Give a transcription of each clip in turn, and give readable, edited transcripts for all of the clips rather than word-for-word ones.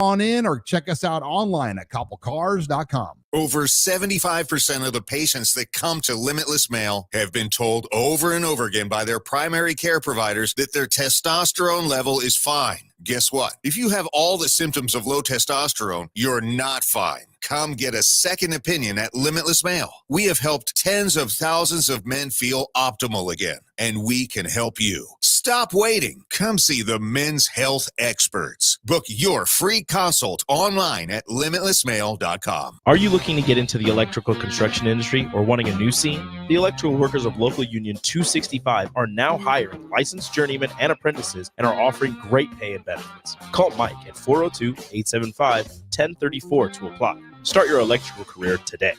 on in or check us out online at couplecars.com. Over 75% of the patients that come to Limitless Male have been told over and over again by their primary care providers that their testosterone level is fine. Guess what? If you have all the symptoms of low testosterone, you're not fine. Come get a second opinion at Limitless Male. We have helped tens of thousands of men feel optimal again, and we can help you. Stop waiting. Come see the men's health experts. Book your free consult online at limitlessmale.com. Are you looking to get into the electrical construction industry or wanting a new scene? The Electrical Workers of Local Union 265 are now hiring licensed journeymen and apprentices and are offering great pay and benefits. Call Mike at 402-875-1034 to apply. Start your electrical career today.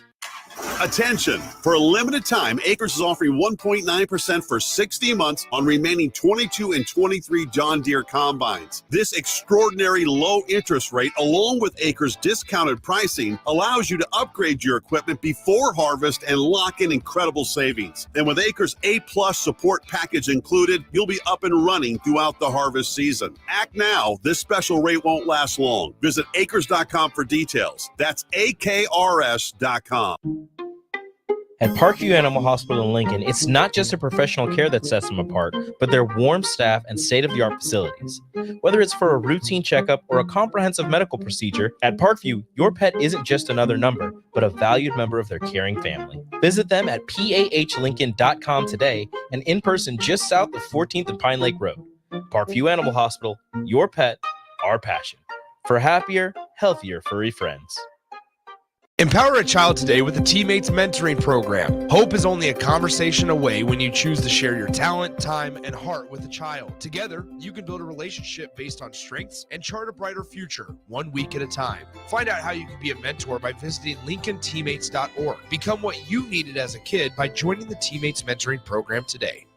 Attention! For a limited time, Acres is offering 1.9% for 60 months on remaining 22 and 23 John Deere combines. This extraordinary low interest rate, along with Acres' discounted pricing, allows you to upgrade your equipment before harvest and lock in incredible savings. And with Acres' A-plus support package included, you'll be up and running throughout the harvest season. Act now. This special rate won't last long. Visit acres.com for details. That's AKRS.com. At Parkview Animal Hospital in Lincoln, it's not just a professional care that sets them apart, but their warm staff and state-of-the-art facilities. Whether it's for a routine checkup or a comprehensive medical procedure, at Parkview, your pet isn't just another number, but a valued member of their caring family. Visit them at pahlincoln.com today and in person just south of 14th and Pine Lake Road. Parkview Animal Hospital, your pet, our passion. For happier, healthier furry friends. Empower a child today with the Teammates Mentoring Program. Hope is only a conversation away when you choose to share your talent, time, and heart with a child. Together, you can build a relationship based on strengths and chart a brighter future, 1 week at a time. Find out how you can be a mentor by visiting LincolnTeammates.org. Become what you needed as a kid by joining the Teammates Mentoring Program today.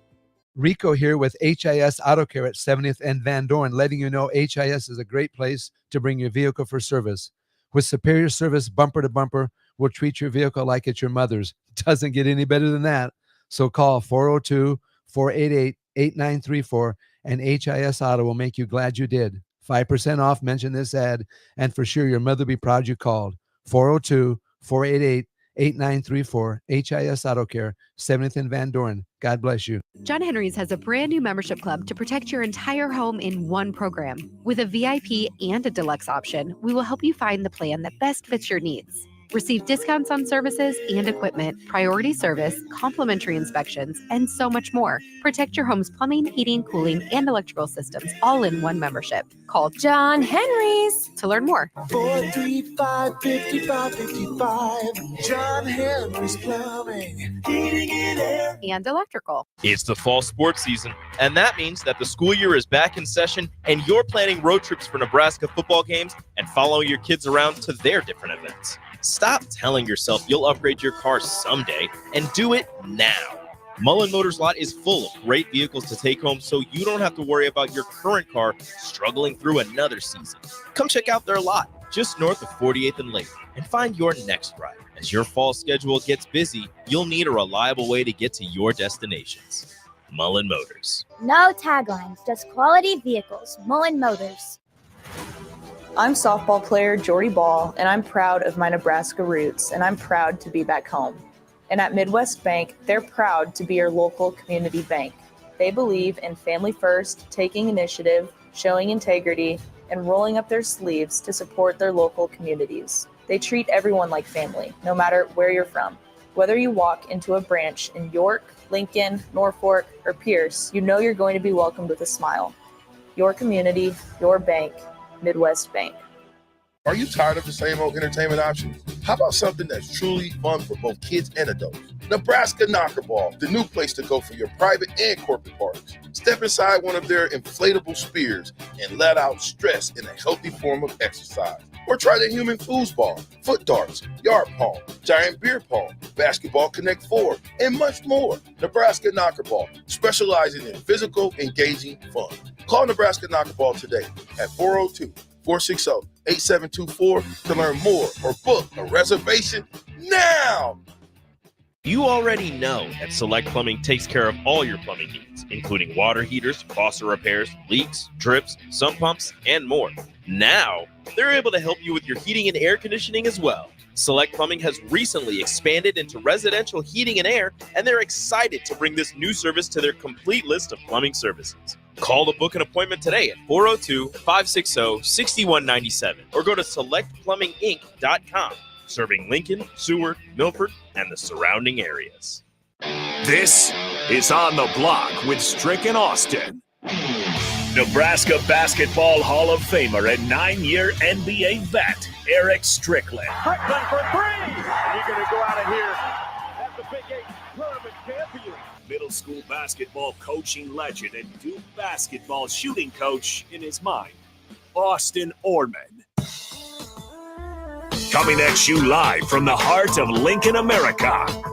Rico here with HIS Auto Care at 70th and Van Dorn, letting you know HIS is a great place to bring your vehicle for service. With superior service bumper to bumper, we'll treat your vehicle like it's your mother's. Doesn't get any better than that. So call 402-488-8934 and HIS Auto will make you glad you did. 5% off, mention this ad, and for sure your mother will be proud you called. 402-488-8934, HIS Auto Care, 70th and Van Dorn. God bless you. John Henry's has a brand new membership club to protect your entire home in one program. With a VIP and a deluxe option, we will help you find the plan that best fits your needs. Receive discounts on services and equipment, priority service, complimentary inspections, and so much more. Protect your home's plumbing, heating, cooling, and electrical systems all in one membership. Call John Henry's to learn more. 435-5555. John Henry's Plumbing, Heating and Air, and Electrical. It's the fall sports season, and that means that the school year is back in session and you're planning road trips for Nebraska football games and following your kids around to their different events. Stop telling yourself you'll upgrade your car someday and do it now. Mullen Motors lot is full of great vehicles to take home so you don't have to worry about your current car struggling through another season. Come check out their lot just north of 48th and Lake and find your next ride. As your fall schedule gets busy, you'll need a reliable way to get to your destinations. Mullen Motors. No taglines, just quality vehicles. Mullen Motors. I'm softball player Jordy Ball, and I'm proud of my Nebraska roots, and I'm proud to be back home. And at Midwest Bank, they're proud to be your local community bank. They believe in family first, taking initiative, showing integrity, and rolling up their sleeves to support their local communities. They treat everyone like family, no matter where you're from. Whether you walk into a branch in York, Lincoln, Norfolk, or Pierce, you know you're going to be welcomed with a smile. Your community, your bank, Midwest Bank. Are you tired of the same old entertainment options? How about something that's truly fun for both kids and adults? Nebraska Knockerball, the new place to go for your private and corporate parties. Step inside one of their inflatable spears and let out stress in a healthy form of exercise. Or try the human foosball, foot darts, yard pong, giant beer pong, basketball Connect 4, and much more. Nebraska Knockerball, specializing in physical, engaging fun. Call Nebraska Knockerball today at 402-460-8724 to learn more or book a reservation now. You already know that Select Plumbing takes care of all your plumbing needs, including water heaters, faucet repairs, leaks, drips, sump pumps, and more. Now, they're able to help you with your heating and air conditioning as well. Select Plumbing has recently expanded into residential heating and air, and they're excited to bring this new service to their complete list of plumbing services. Call to book an appointment today at 402-560-6197 or go to selectplumbinginc.com. Serving Lincoln, Seward, Milford, and the surrounding areas. This is On the Block with Strick and Austin. Nebraska Basketball Hall of Famer and 9-year NBA vet, Eric Strickland. Strickland for three! And you're going to go out of here as the Big 8 tournament champion. Middle school basketball coaching legend and Duke basketball shooting coach in his mind, Austin Orman. Coming at you live from the heart of Lincoln, America.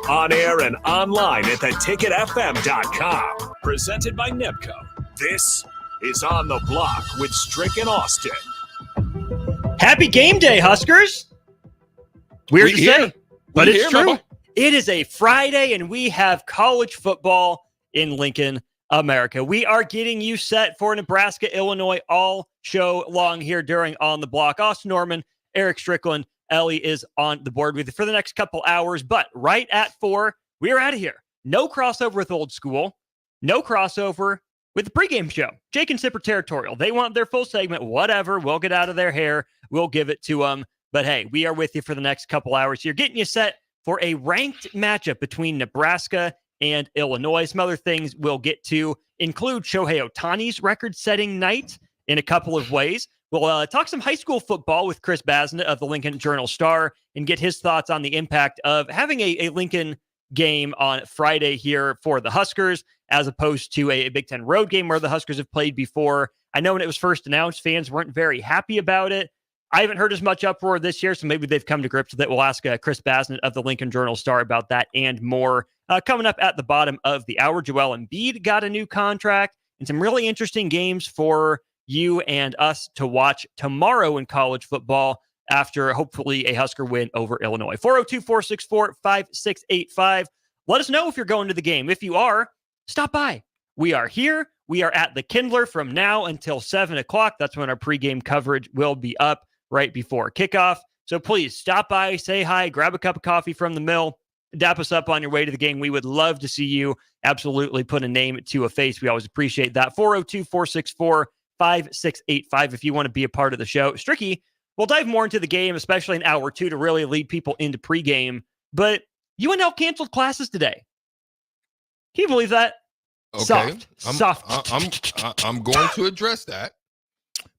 On air and online at theticketfm.com. Presented by NEPCO. This is On the Block with Strick and Austin. Happy game day, Huskers. Weird to say, but it's true. It is a Friday, and we have college football in Lincoln, America. We are getting you set for Nebraska, Illinois all show long here during On the Block. Austin Norman, Eric Strickland, Ellie is on the board with you for the next couple hours, but right at 4, we are out of here. No crossover with old school. No crossover with the pregame show. Jake and Sipper Territorial. They want their full segment. Whatever. We'll get out of their hair. We'll give it to them. But hey, we are with you for the next couple hours here, getting you set for a ranked matchup between Nebraska and Illinois. Some other things we'll get to include Shohei Ohtani's record-setting night in a couple of ways. We'll talk some high school football with Chris Basnett of the Lincoln Journal-Star and get his thoughts on the impact of having a Lincoln game on Friday here for the Huskers, as opposed to a Big Ten road game where the Huskers have played before. I know when it was first announced, fans weren't very happy about it. I haven't heard as much uproar this year, so maybe they've come to grips with it. We'll ask Chris Basnett of the Lincoln Journal-Star about that and more. Coming up at the bottom of the hour, Joel Embiid got a new contract and some really interesting games for you and us to watch tomorrow in college football after hopefully a Husker win over Illinois. 402-464-5685. Let us know if you're going to the game. If you are, stop by. We are here. We are at the Kindler from now until 7 o'clock. That's when our pregame coverage will be up right before kickoff. So please stop by, say hi, grab a cup of coffee from the mill, dap us up on your way to the game. We would love to see you. Absolutely put a name to a face. We always appreciate that. 402-464-5685 if you want to be a part of the show. Stricky, we'll dive more into the game, especially in hour 2 to really lead people into pregame. But UNL canceled classes today. Can you believe that? Okay. Soft. I'm going to address that.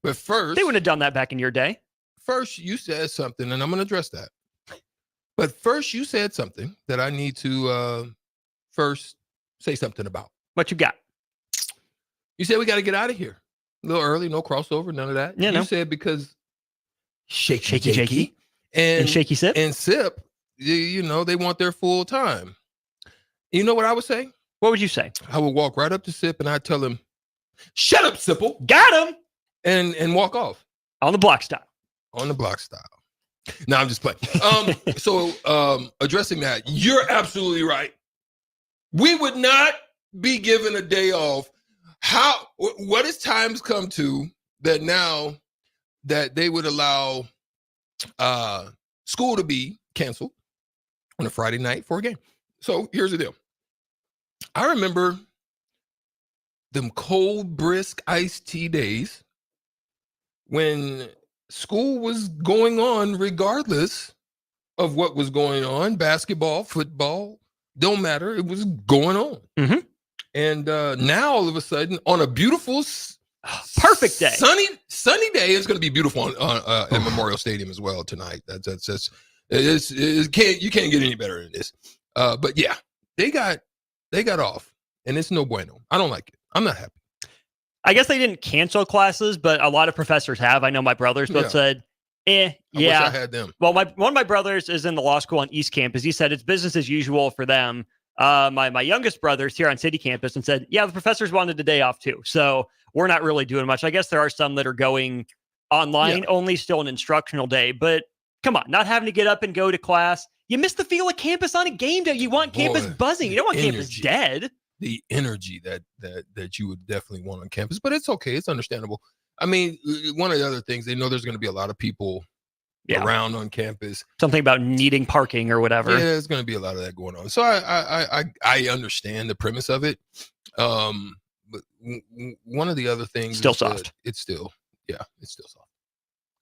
But first, they wouldn't have done that back in your day. First, you said something, and I'm going to address that. But first, you said something that I need to first say something about. What you got? You said we got to get out of here a little early, no crossover, none of that. Yeah, you said because shaky Jakey and shaky sip and sip, you know, they want their full time. You know what I would say? What would you say? I would walk right up to Sip and I'd tell him, "Shut up, Sipple." Got him. And walk off. On the block style. On the block style. No, I'm just playing. So addressing that, you're absolutely right. We would not be given a day off. What has times come to that now that they would allow school to be canceled on a Friday night for a game? So here's the deal. I remember them cold, brisk iced tea days when school was going on regardless of what was going on. Basketball, football, don't matter. It was going on. Mm-hmm. And now all of a sudden on a beautiful, perfect day, sunny day, it's going to be beautiful at Memorial Stadium as well tonight. You can't get any better than this. But yeah, they got off, and it's no bueno. I don't like it. I'm not happy. I guess they didn't cancel classes, but a lot of professors have. I know my brothers both said, I wish I had them. Well, one of my brothers is in the law school on East Campus. He said it's business as usual for them. My youngest brother's here on City Campus and said, yeah, the professors wanted a day off too. So we're not really doing much. I guess there are some that are going online, only still an instructional day. But come on, not having to get up and go to class. You miss the feel of campus on a game day. You want campus buzzing. You don't want campus dead. The energy that you would definitely want on campus, but it's okay. It's understandable. I mean, one of the other things, they know there's going to be a lot of people around on campus. Something about needing parking or whatever. Yeah, there's going to be a lot of that going on. So I understand the premise of it. But one of the other things still soft. It's still soft.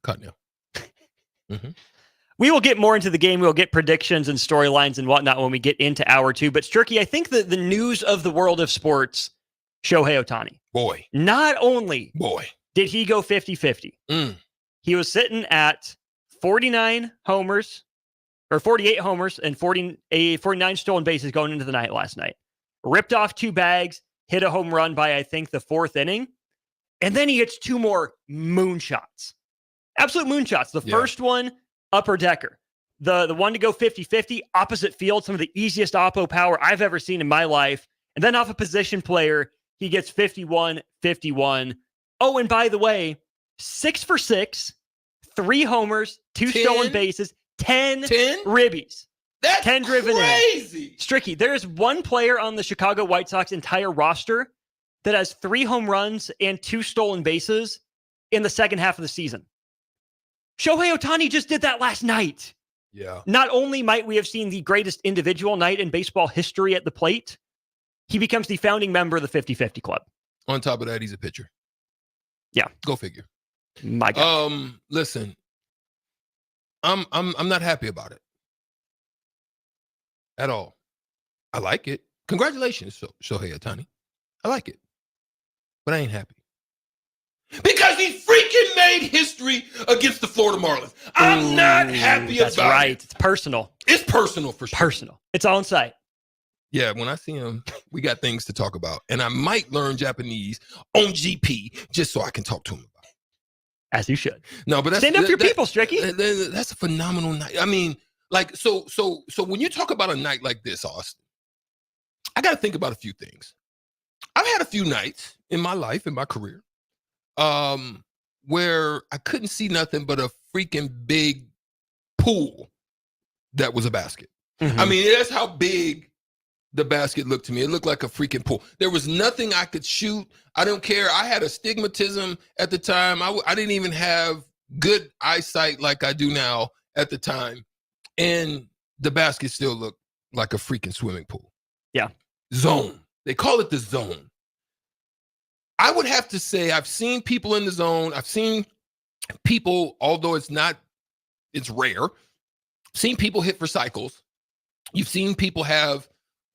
Cut now. Mm-hmm. We will get more into the game. We'll get predictions and storylines and whatnot when we get into hour 2. But Stricky, I think that the news of the world of sports, Shohei Ohtani. Boy. Not only Boy. did he go 50-50, he was sitting at 49 homers, or 48 homers, and 49 stolen bases going into the night last night. Ripped off 2 bags, hit a home run by, I think, the 4th inning. And then he hits 2 more moonshots. Absolute moonshots. The first one, upper decker. The one to go 50-50, opposite field, some of the easiest oppo power I've ever seen in my life. And then off a position player, he gets 51-51. Oh, and by the way, 6 for 6, 3 homers, 2 stolen bases, 10 ribbies. That's 10 driven crazy. in. Stricky, there's one player on the Chicago White Sox entire roster that has 3 home runs and 2 stolen bases in the second half of the season. Shohei Ohtani just did that last night. Yeah. Not only might we have seen the greatest individual night in baseball history at the plate, he becomes the founding member of the 50-50 club. On top of that, he's a pitcher. Yeah. Go figure. My God. Listen, I'm not happy about it at all. I like it. Congratulations, Shohei Ohtani. I like it. But I ain't happy. Because he freaking made history against the Florida Marlins. I'm not happy about it. That's right. It's personal. It's personal for sure. Personal. It's on site. Yeah, when I see him, we got things to talk about. And I might learn Japanese on GP just so I can talk to him about it. As you should. No, but stand up for your people, Stricky. That's a phenomenal night. I mean, like, so when you talk about a night like this, Austin, I got to think about a few things. I've had a few nights in my life, in my career, where I couldn't see nothing but a freaking big pool that was a basket. Mm-hmm. I mean, that's how big the basket looked to me. It looked like a freaking pool. There was nothing I could shoot. I don't care. I had astigmatism at the time. I didn't even have good eyesight like I do now at the time. And the basket still looked like a freaking swimming pool. Yeah. Zone. They call it the zone. I would have to say I've seen people in the zone. I've seen people, although it's rare, seen people hit for cycles. You've seen people have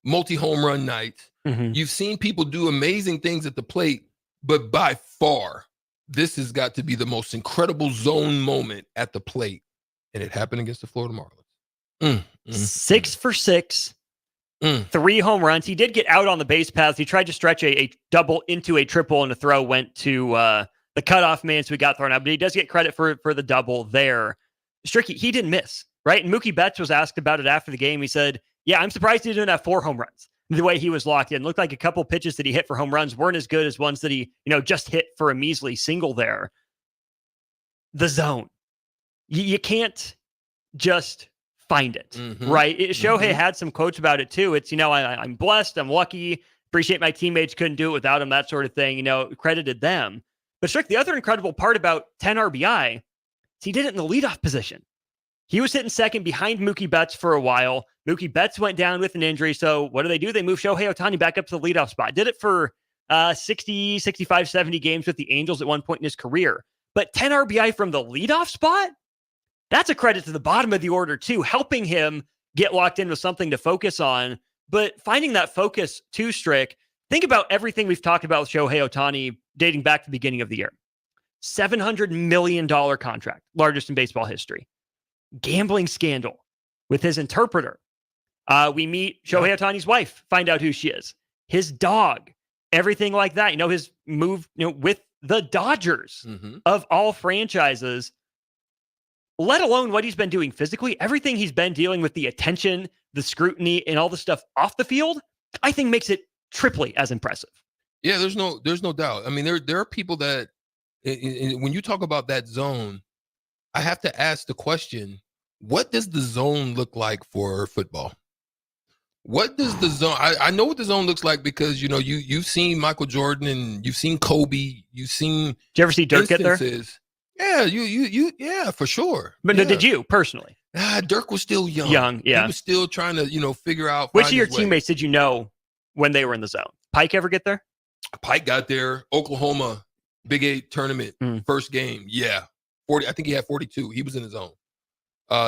multi-home run nights. Mm-hmm. You've seen people do amazing things at the plate, but by far, this has got to be the most incredible zone moment at the plate. And it happened against the Florida Marlins. 6 for 6. 3 home runs. He did get out on the base paths. He tried to stretch a double into a triple, and the throw went to the cutoff man, so he got thrown out. But he does get credit for the double there. Stricky, he didn't miss, right? And Mookie Betts was asked about it after the game. He said, yeah, I'm surprised he didn't have 4 home runs the way he was locked in. Looked like a couple pitches that he hit for home runs weren't as good as ones that he, just hit for a measly single there. The zone. You can't just find it, right? Shohei had some quotes about it too. It's, I'm blessed, I'm lucky, appreciate my teammates, couldn't do it without him, that sort of thing, credited them. But Strick, the other incredible part about 10 RBI is he did it in the leadoff position. He was hitting second behind Mookie Betts for a while. Mookie Betts went down with an injury. So what do? They move Shohei Ohtani back up to the leadoff spot. Did it for 60, 65, 70 games with the Angels at one point in his career. But 10 RBI from the leadoff spot? That's a credit to the bottom of the order, too, helping him get locked in with something to focus on. But finding that focus, too, Strick, think about everything we've talked about with Shohei Ohtani dating back to the beginning of the year. $700 million contract, largest in baseball history. Gambling scandal with his interpreter. We meet Shohei Ohtani's wife, find out who she is. His dog, everything like that. His move with the Dodgers of all franchises. Let alone what he's been doing physically, everything he's been dealing with, the attention, the scrutiny, and all the stuff off the field, I think makes it triply as impressive. Yeah, there's no doubt. I mean, there are people that, when you talk about that zone, I have to ask the question, what does the zone look like for football? What does the zone? I know what the zone looks like because you've seen Michael Jordan and you've seen Kobe. You've seen. Did you ever see Dirk get there? Yeah, yeah, for sure. But yeah. did you personally? Dirk was still young. Yeah. He was still trying to figure out. Which of your teammates did you know when they were in the zone? Pike ever get there? Pike got there. Oklahoma Big 8 tournament first game. Yeah, 40. I think he had 42. He was in the zone.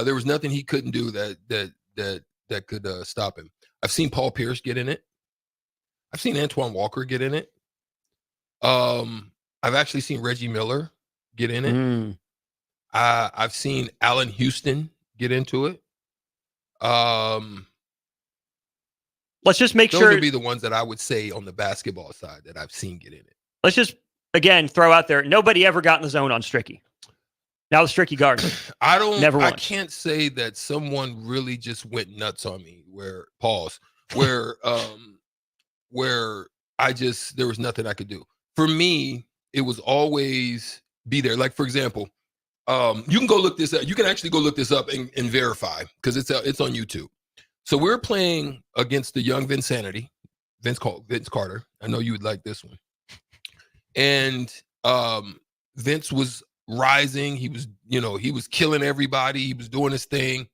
There was nothing he couldn't do that could stop him. I've seen Paul Pierce get in it. I've seen Antoine Walker get in it. I've actually seen Reggie Miller get in it. I've seen Allen Houston get into it. Let's just make those sure. Those would be the ones that I would say on the basketball side that I've seen get in it. Let's just, again, throw out there. Nobody ever got in the zone on Stricky. Now the Stricky Gardner. I can't say that someone really just went nuts on me where there was nothing I could do. For me, it was always be there. Like, for example, you can go look this up. You can actually go look this up and verify because it's on YouTube. So we're playing against the young Vince Carter. I know you would like this one. And Vince was rising. He was killing everybody. He was doing his thing.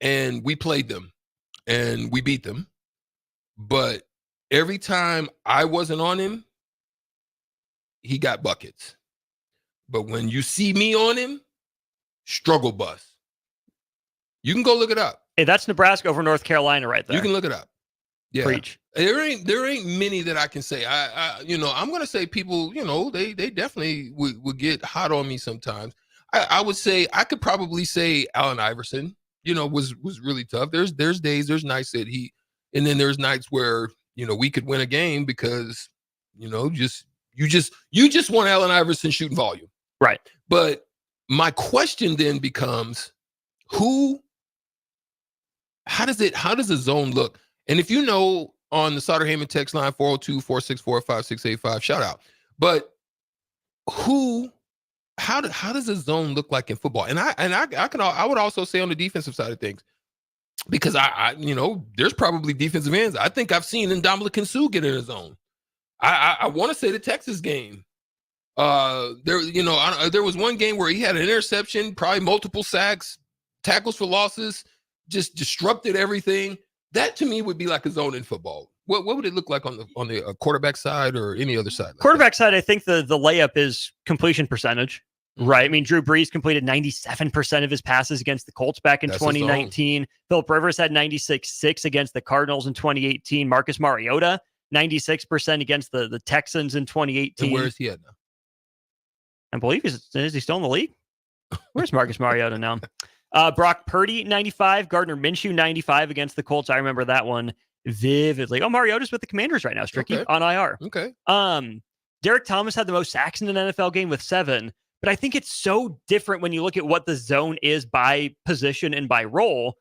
And we played them and we beat them. But every time I wasn't on him, he got buckets. But when you see me on him, struggle bus. You can go look it up. Hey, that's Nebraska over North Carolina right there. You can look it up. Yeah. Preach. There ain't many that I can say. I'm gonna say people, they definitely would get hot on me sometimes. I would say I could probably say Allen Iverson, was really tough. There's days, there's nights that and then there's nights where, we could win a game because, you just want Allen Iverson shooting volume. Right. But my question then becomes how does the zone look? And if on the Sauter Heyman text line 402-464-5685, shout out. But how does the zone look like in football? And I would also say on the defensive side of things, because I there's probably defensive ends. I think I've seen Ndamukong Suh get in a zone. I want to say the Texas game. There was one game where he had an interception, probably multiple sacks, tackles for losses, just disrupted everything. That to me would be like a zone in football. What would it look like on the quarterback side or any other side? Quarterback side, I think the layup is completion percentage, right? I mean, Drew Brees completed 97% of his passes against the Colts back in 2019. Philip Rivers had 96.6 against the Cardinals in 2018. Marcus Mariota, 96% against the Texans in 2018. And where is he at now? I believe is he still in the league? Where's Marcus Mariota now? Brock Purdy, 95. Gardner Minshew, 95 against the Colts. I remember that one vividly. Oh, Mariota's with the Commanders right now. Stricky on IR. Okay. Derek Thomas had the most sacks in an NFL game with 7. But I think it's so different when you look at what the zone is by position and by role,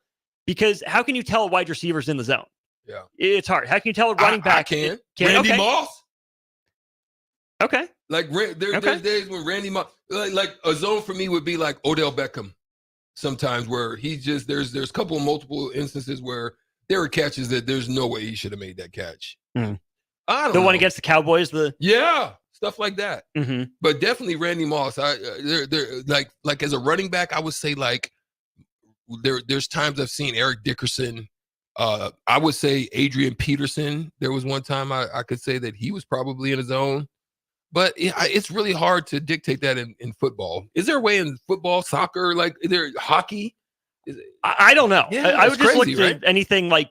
because how can you tell a wide receiver's in the zone? Yeah. It's hard. How can you tell a running back? I can. Randy Moss. Okay. Like there's days when Randy Moss, like a zone for me would be like Odell Beckham. Sometimes where he just there's multiple instances where there are catches that there's no way he should have made that catch. I don't know. know. One against the Cowboys, stuff like that. Mm-hmm. But definitely Randy Moss. They're like as a running back, I would say like there's times I've seen Eric Dickerson. I would say Adrian Peterson. There was one time I could say that he was probably in a zone. But it's really hard to dictate that in football. Is there a way in football, soccer, like is there hockey? I don't know. Yeah, I would just crazy, look at anything like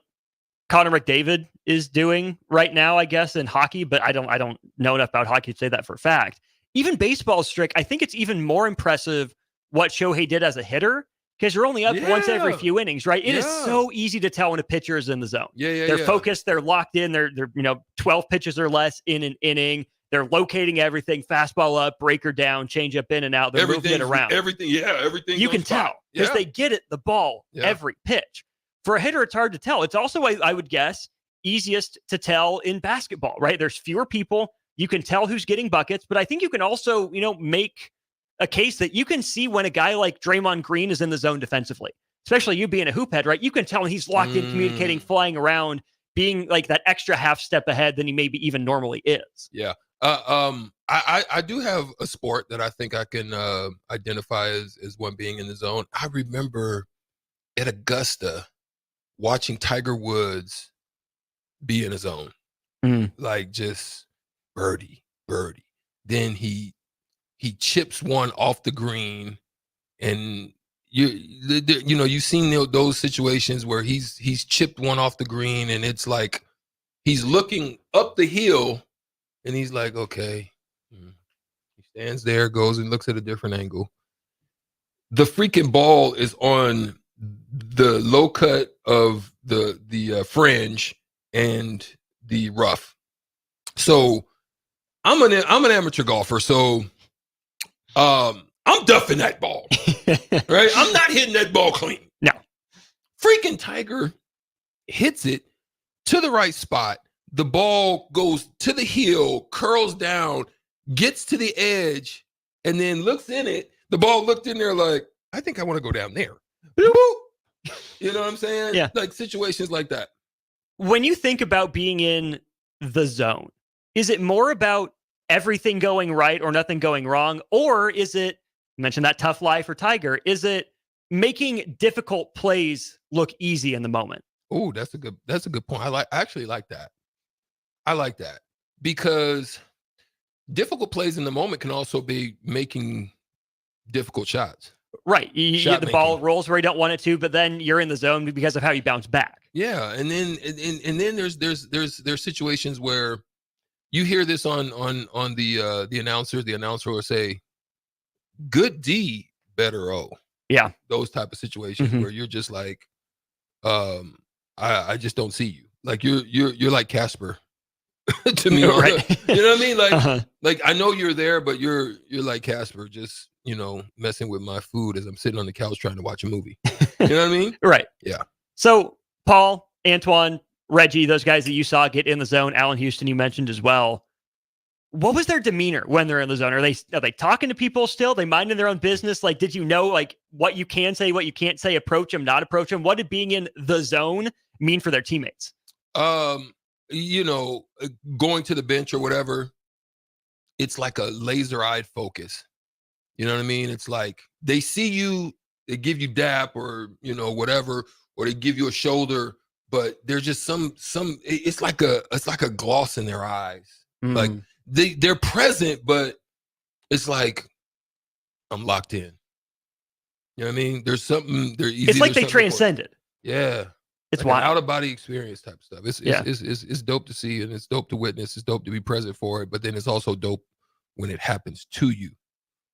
Connor McDavid is doing right now, I guess, in hockey. But I don't know enough about hockey to say that for a fact. Even baseball, Strick, I think it's even more impressive what Shohei did as a hitter, because you're only up once every few innings, right? It is so easy to tell when a pitcher is in the zone. They're focused, they're locked in, they're 12 pitches or less in an inning. They're locating everything, fastball up, breaker down, change up in and out. They're moving it around. Everything. You can tell because they get it, the ball, every pitch. For a hitter, it's hard to tell. It's also, I would guess, easiest to tell in basketball, right? There's fewer people. You can tell who's getting buckets, but I think you can also, make a case that you can see when a guy like Draymond Green is in the zone defensively, especially you being a hoop head, right? You can tell when he's locked in, communicating, flying around, being like that extra half step ahead than he maybe even normally is. Yeah. I do have a sport that I think I can identify as one being in the zone. I remember at Augusta watching Tiger Woods be in a zone, like just birdie. Then he chips one off the green, and you've seen those situations where he's chipped one off the green, and it's like he's looking up the hill, and he's like, okay, he stands there, goes and looks at a different angle. The freaking ball is on the low cut of the fringe and the rough. So I'm an amateur golfer, so I'm duffing that ball, right? I'm not hitting that ball clean. No. Freaking Tiger hits it to the right spot. The ball goes to the heel, curls down, gets to the edge, and then looks in it. The ball looked in there like, I think I want to go down there. You know what I'm saying? Yeah. Like situations like that. When you think about being in the zone, is it more about everything going right or nothing going wrong? Or is it, you mentioned that tough lie for Tiger, is it making difficult plays look easy in the moment? Oh, that's a good point. I actually like that. I like that because difficult plays in the moment can also be making difficult shots. Right. The ball rolls where you don't want it to, but then you're in the zone because of how you bounce back. Yeah. And then there's situations where you hear this on the announcer. The announcer will say, good D, better O. Yeah. Those type of situations where you're just like, I just don't see you. Like you're like Casper to me. Right. You know what I mean? Like, like I know you're there, but you're like Casper, just, messing with my food as I'm sitting on the couch trying to watch a movie. You know what I mean? Right. Yeah. So Paul, Antoine, Reggie, those guys that you saw get in the zone, Allen Houston, you mentioned as well. What was their demeanor when they're in the zone? Are they talking to people still? They minding their own business? Like, did you know like what you can say, what you can't say, approach them, not approach them? What did being in the zone mean for their teammates? Going to the bench or whatever, it's like a laser-eyed focus. You know what I mean? It's like they see you, they give you dap or, whatever, or they give you a shoulder, but there's just some it's like a gloss in their eyes. Like they're present, but it's like I'm locked in. You know what I mean? There's something it's like they transcended. Yeah. It's like wild. an out-of-body experience type stuff. It's dope to see, and it's dope to witness. It's dope to be present for it, but then it's also dope when it happens to you,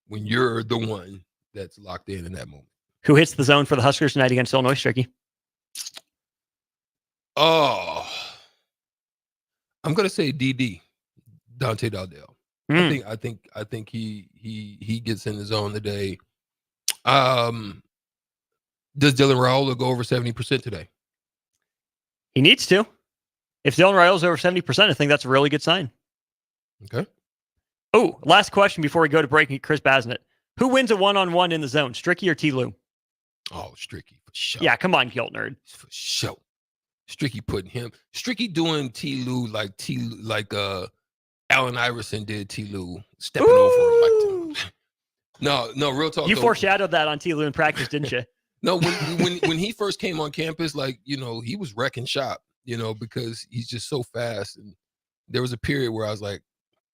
when you're the one that's locked in that moment. Who hits the zone for the Huskers tonight against Illinois, Stricky? Oh, I'm gonna say DD, Dante Dowdell. I think he gets in the zone today. Does Dylan Raiola go over 70% today? He needs to. If Dylan Raiola is over 70%, I think that's a really good sign. Okay. Oh, last question before we go to break. Chris Basnett. Who wins a one-on-one in the zone, Stricky or T. Lou? Oh, Stricky for sure. Yeah, come on, Guilt Nerd. For sure. Stricky doing T. Lou like Allen Iverson did T. Lou, stepping over him like No, real talk. You foreshadowed that on T. Lou in practice, didn't you? No, when he first came on campus, he was wrecking shop, because he's just so fast. And there was a period where I was like,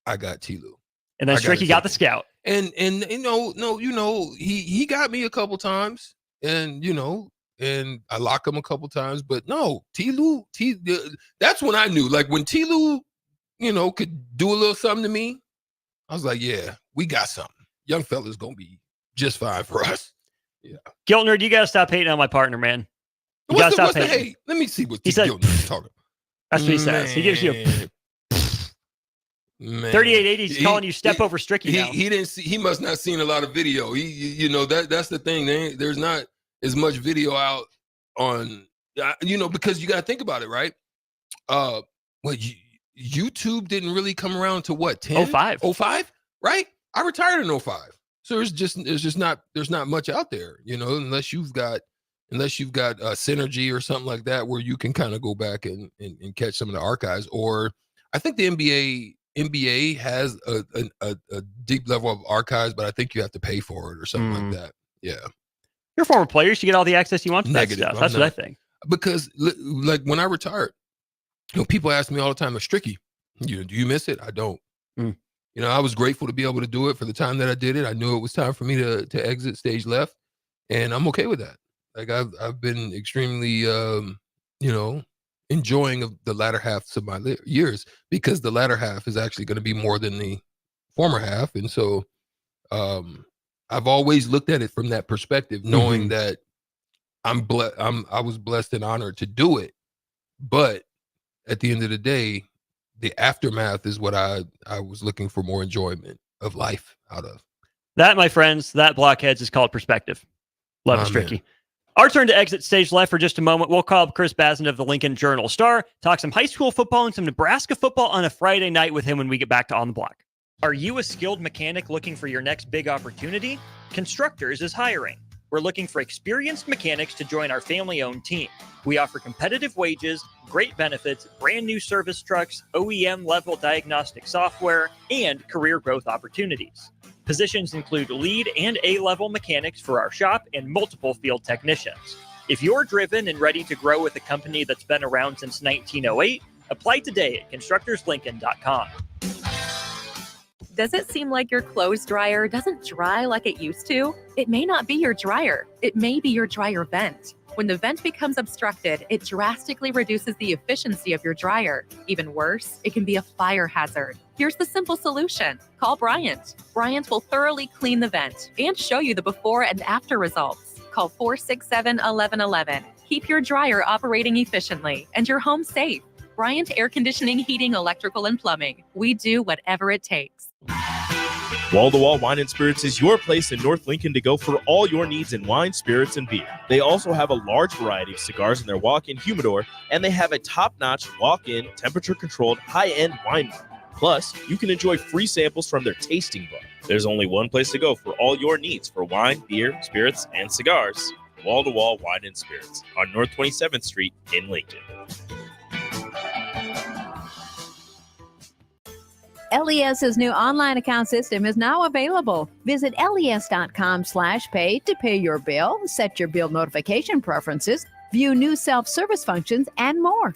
I got T. Lou. And then Stricky got the scout. And he got me a couple times, and and I locked him a couple times, but no, T. Lou, that's when I knew. Like when T. Lou, could do a little something to me, I was like, yeah, we got something. Young fella's gonna be just fine for us. Yeah. Guilt Nerd, you gotta stop hating on my partner, man. You gotta stop hating. Hey, let me see what he said. Guilt Nerd's talking about. That's what he says. He gives you a 3880. He's calling you step over Stricky now. He didn't see. He must not seen a lot of video. That's the thing. There's not as much video out on, because you got to think about it, right? YouTube didn't really come around to what, 10? 05, right? I retired in 05. So there's not much out there, unless you've got synergy or something like that, where you can kind of go back and catch some of the archives. Or I think the NBA has a deep level of archives, but I think you have to pay for it or something like that. Yeah. You're a former player. You should get all the access you want to that Negative. stuff. That's what I think. Because like when I retired, people ask me all the time, Stricky, do you miss it? I don't. I was grateful to be able to do it for the time that I did it. I knew it was time for me to exit stage left, and I'm okay with that. Like I've been extremely, enjoying the latter half of my years, because the latter half is actually going to be more than the former half. And so I've always looked at it from that perspective, knowing that I was blessed and honored to do it. But at the end of the day, the aftermath is what I was looking for more enjoyment of life out of. That, my friends, that blockheads is called perspective. Love it, Stricky. Our turn to exit stage left for just a moment. We'll call up Chris Bazin of the Lincoln Journal-Star, talk some high school football and some Nebraska football on a Friday night with him when we get back to On the Block. Are you a skilled mechanic looking for your next big opportunity? Constructors is hiring. We're looking for experienced mechanics to join our family-owned team. We offer competitive wages, great benefits, brand new service trucks, OEM-level diagnostic software, and career growth opportunities. Positions include lead and A-level mechanics for our shop and multiple field technicians. If you're driven and ready to grow with a company that's been around since 1908, apply today at constructorslincoln.com. Does it seem like your clothes dryer doesn't dry like it used to? It may not be your dryer. It may be your dryer vent. When the vent becomes obstructed, it drastically reduces the efficiency of your dryer. Even worse, it can be a fire hazard. Here's the simple solution. Call Bryant. Bryant will thoroughly clean the vent and show you the before and after results. Call 467-1111. Keep your dryer operating efficiently and your home safe. Bryant Air Conditioning, Heating, Electrical, and Plumbing. We do whatever it takes. Wall to Wall Wine and Spirits is your place in North Lincoln to go for all your needs in wine, spirits, and beer. They also have a large variety of cigars in their walk-in humidor, and they have a top-notch walk-in, temperature-controlled, high-end wine bar. Plus, you can enjoy free samples from their tasting bar. There's only one place to go for all your needs for wine, beer, spirits, and cigars. Wall to Wall Wine and Spirits on North 27th Street in Lincoln. LES's new online account system is now available. Visit les.com/pay to pay your bill, set your bill notification preferences, view new self-service functions, and more.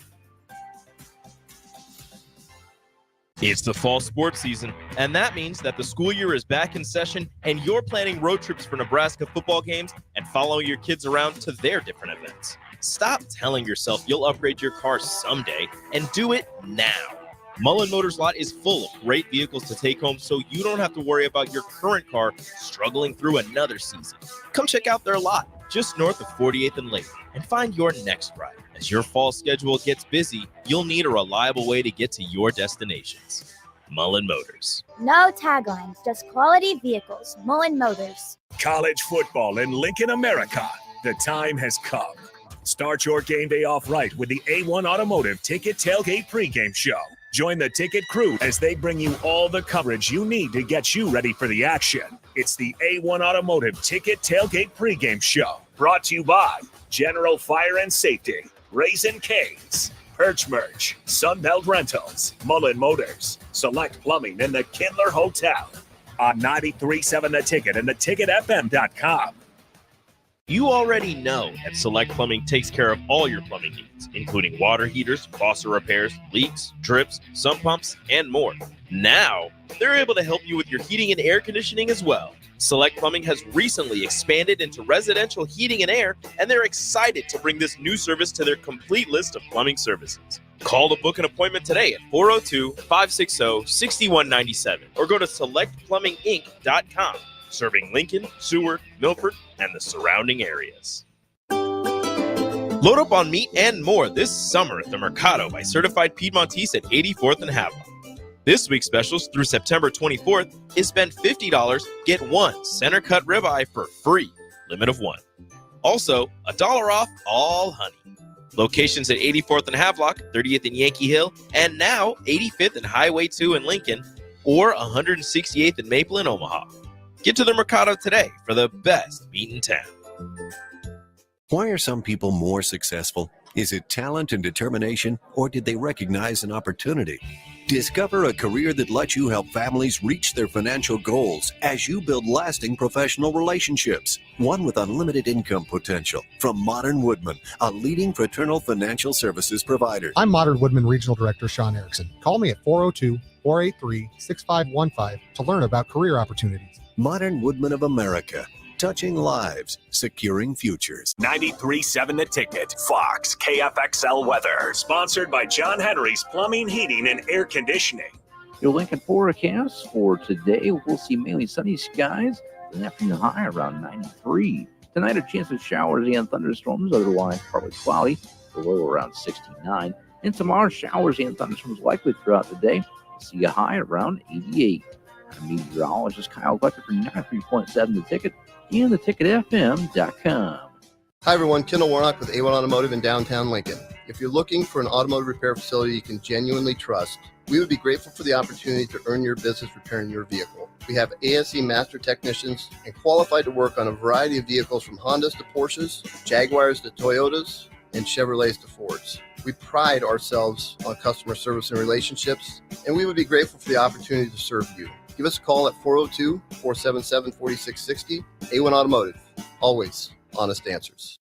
It's the fall sports season, and that means that the school year is back in session and you're planning road trips for Nebraska football games and following your kids around to their different events. Stop telling yourself you'll upgrade your car someday and do it now. Mullen Motors lot is full of great vehicles to take home, so you don't have to worry about your current car struggling through another season. Come check out their lot just north of 48th and Lake and find your next ride. As your fall schedule gets busy, you'll need a reliable way to get to your destinations. Mullen Motors. No taglines, just quality vehicles. Mullen Motors. College football in Lincoln, America. The time has come. Start your game day off right with the A1 Automotive Ticket Tailgate pregame show. Join the ticket crew as they bring you all the coverage you need to get you ready for the action. It's the A1 Automotive Ticket Tailgate pregame show. Brought to you by General Fire and Safety, Raisin Canes, Perch Merch, Sunbelt Rentals, Mullen Motors, Select Plumbing, and the Kindler Hotel. On 93.7 The Ticket and theticketfm.com. You already know that Select Plumbing takes care of all your plumbing needs, including water heaters, faucet repairs, leaks, drips, sump pumps, and more. Now, they're able to help you with your heating and air conditioning as well. Select Plumbing has recently expanded into residential heating and air, and they're excited to bring this new service to their complete list of plumbing services. Call to book an appointment today at 402-560-6197 or go to selectplumbinginc.com. Serving Lincoln, Seward, Milford, and the surrounding areas. Load up on meat and more this summer at the Mercado by Certified Piedmontese at 84th and Havelock. This week's specials through September 24th is spend $50, get one center cut ribeye for free, limit of one. Also, $1 off all honey. Locations at 84th and Havelock, 30th and Yankee Hill, and now 85th and Highway 2 in Lincoln, or 168th and Maple in Omaha. Get to the Mercado today for the best beat in town. Why are some people more successful? Is it talent and determination, or did they recognize an opportunity? Discover a career that lets you help families reach their financial goals as you build lasting professional relationships. One with unlimited income potential. From Modern Woodman, a leading fraternal financial services provider. I'm Modern Woodman Regional Director Sean Erickson. Call me at 402-483-6515 to learn about career opportunities. Modern Woodman of America. Touching lives, securing futures. 93.7 The Ticket, Fox, KFXL weather. Sponsored by John Henry's Plumbing, Heating, and Air Conditioning. Your Lincoln forecast for today, we'll see mainly sunny skies. An afternoon high around 93. Tonight, a chance of showers and thunderstorms, otherwise partly cloudy. The low around 69. And tomorrow, showers and thunderstorms likely throughout the day. We'll see a high around 88. I'm meteorologist Kyle Glucker for 93.7 The Ticket and theticketfm.com. Hi everyone, Kendall Warnock with A1 Automotive in downtown Lincoln. If you're looking for an automotive repair facility you can genuinely trust, we would be grateful for the opportunity to earn your business repairing your vehicle. We have ASE master technicians and qualified to work on a variety of vehicles from Hondas to Porsches, Jaguars to Toyotas, and Chevrolets to Fords. We pride ourselves on customer service and relationships, and we would be grateful for the opportunity to serve you. Give us a call at 402-477-4660. A1 Automotive. Always honest answers.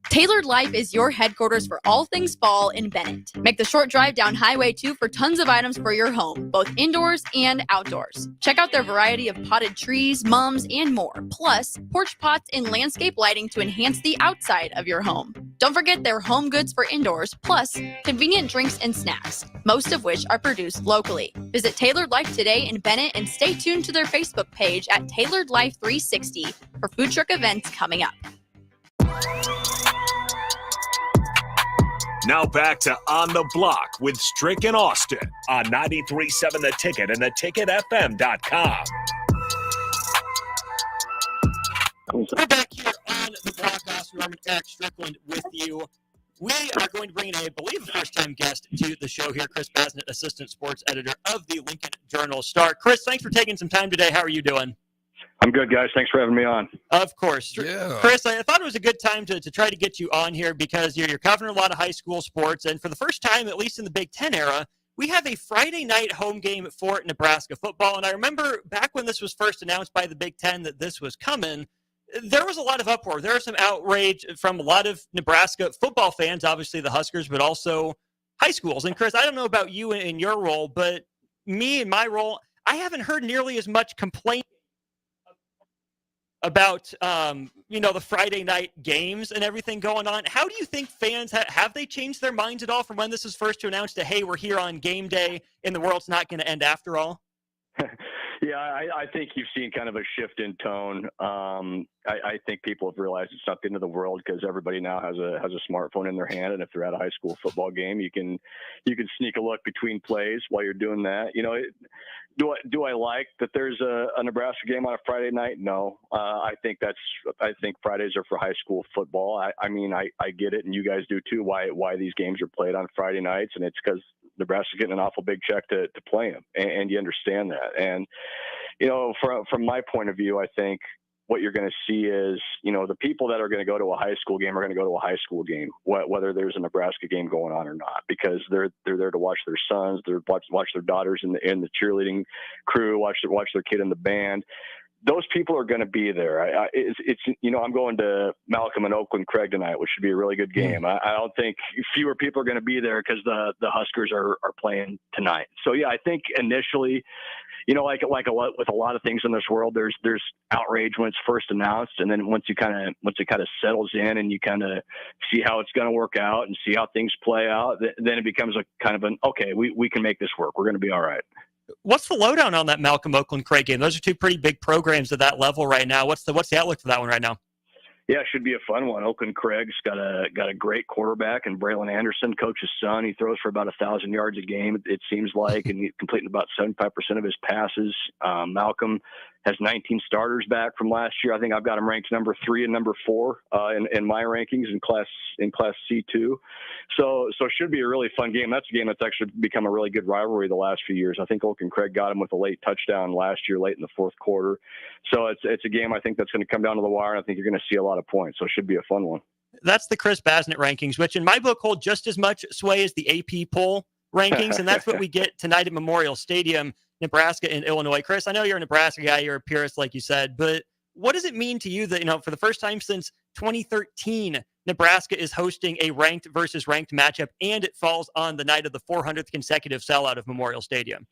Tailored Life is your headquarters for all things fall in Bennett. Make the short drive down Highway 2 for tons of items for your home, both indoors and outdoors. Check out their variety of potted trees, mums, and more. Plus, porch pots and landscape lighting to enhance the outside of your home. Don't forget their home goods for indoors, plus convenient drinks and snacks, most of which are produced locally. Visit Tailored Life today in Bennett and stay tuned to their Facebook page at Tailored Life 360 for food truck events coming up. Now back to On the Block with Strick and Austin on 93.7 The Ticket and theticketfm.com. We're back here on the Block. Austin Norman, Eric Strickland with you. We are going to bring in, I believe, a first-time guest to the show here, Chris Basnett, assistant sports editor of the Lincoln Journal-Star. Chris, thanks for taking some time today. How are you doing? I'm good, guys. Thanks for having me on. Of course. Yeah. Chris, I thought it was a good time to try to get you on here because you're covering a lot of high school sports. And for the first time, at least in the Big Ten era, we have a Friday night home game for Nebraska football. And I remember back when this was first announced by the Big Ten that this was coming, there was a lot of uproar. There was some outrage from a lot of Nebraska football fans, obviously the Huskers, but also high schools. And Chris, I don't know about you in your role, but me in my role, I haven't heard nearly as much complaint about, the Friday night games and everything going on. How do you think fans, have they changed their minds at all from when this was first announced to, hey, we're here on game day and the world's not going to end after all? Yeah, I think you've seen kind of a shift in tone. I think people have realized it's not the end of the world because everybody now has a smartphone in their hand, and if they're at a high school football game, you can sneak a look between plays while you're doing that. Do I like that there's a Nebraska game on a Friday night? No. I think Fridays are for high school football. I get it, and you guys do too. Why these games are played on Friday nights, and it's because Nebraska's getting an awful big check to play them, and you understand that. And from my point of view, I think what you're going to see is, the people that are going to go to a high school game are going to go to a high school game, whether there's a Nebraska game going on or not, because they're there to watch their sons, they're watch their daughters in the cheerleading crew, watch their kid in the band. Those people are going to be there. I'm going to Malcolm and Oakland Craig tonight, which should be a really good game. I don't think fewer people are going to be there because the Huskers are playing tonight. So yeah, I think initially, like with a lot of things in this world, there's outrage when it's first announced, and then once it kind of settles in and you kind of see how it's going to work out and see how things play out, then it becomes a kind of okay, we can make this work. We're going to be all right. What's the lowdown on that Malcolm Oakland Craig game? Those are two pretty big programs at that level right now. What's the outlook for that one right now? Yeah, it should be a fun one. Oakland Craig's got a great quarterback, and Braylon Anderson, coach's son. He throws for about 1,000 yards a game, it seems like, and he's completing about 75% of his passes. Malcolm has 19 starters back from last year. I think I've got them ranked number 3 and number 4 in my rankings in Class C2. So it should be a really fun game. That's a game that's actually become a really good rivalry the last few years. I think Oak and Craig got him with a late touchdown last year, late in the fourth quarter. So it's a game I think that's going to come down to the wire, and I think you're going to see a lot of points. So it should be a fun one. That's the Chris Basnett rankings, which in my book hold just as much sway as the AP poll rankings, and that's what we get tonight at Memorial Stadium, Nebraska and Illinois. Chris, I know you're a Nebraska guy, you're a purist, like you said, but what does it mean to you that, for the first time since 2013, Nebraska is hosting a ranked versus ranked matchup, and it falls on the night of the 400th consecutive sellout of Memorial Stadium?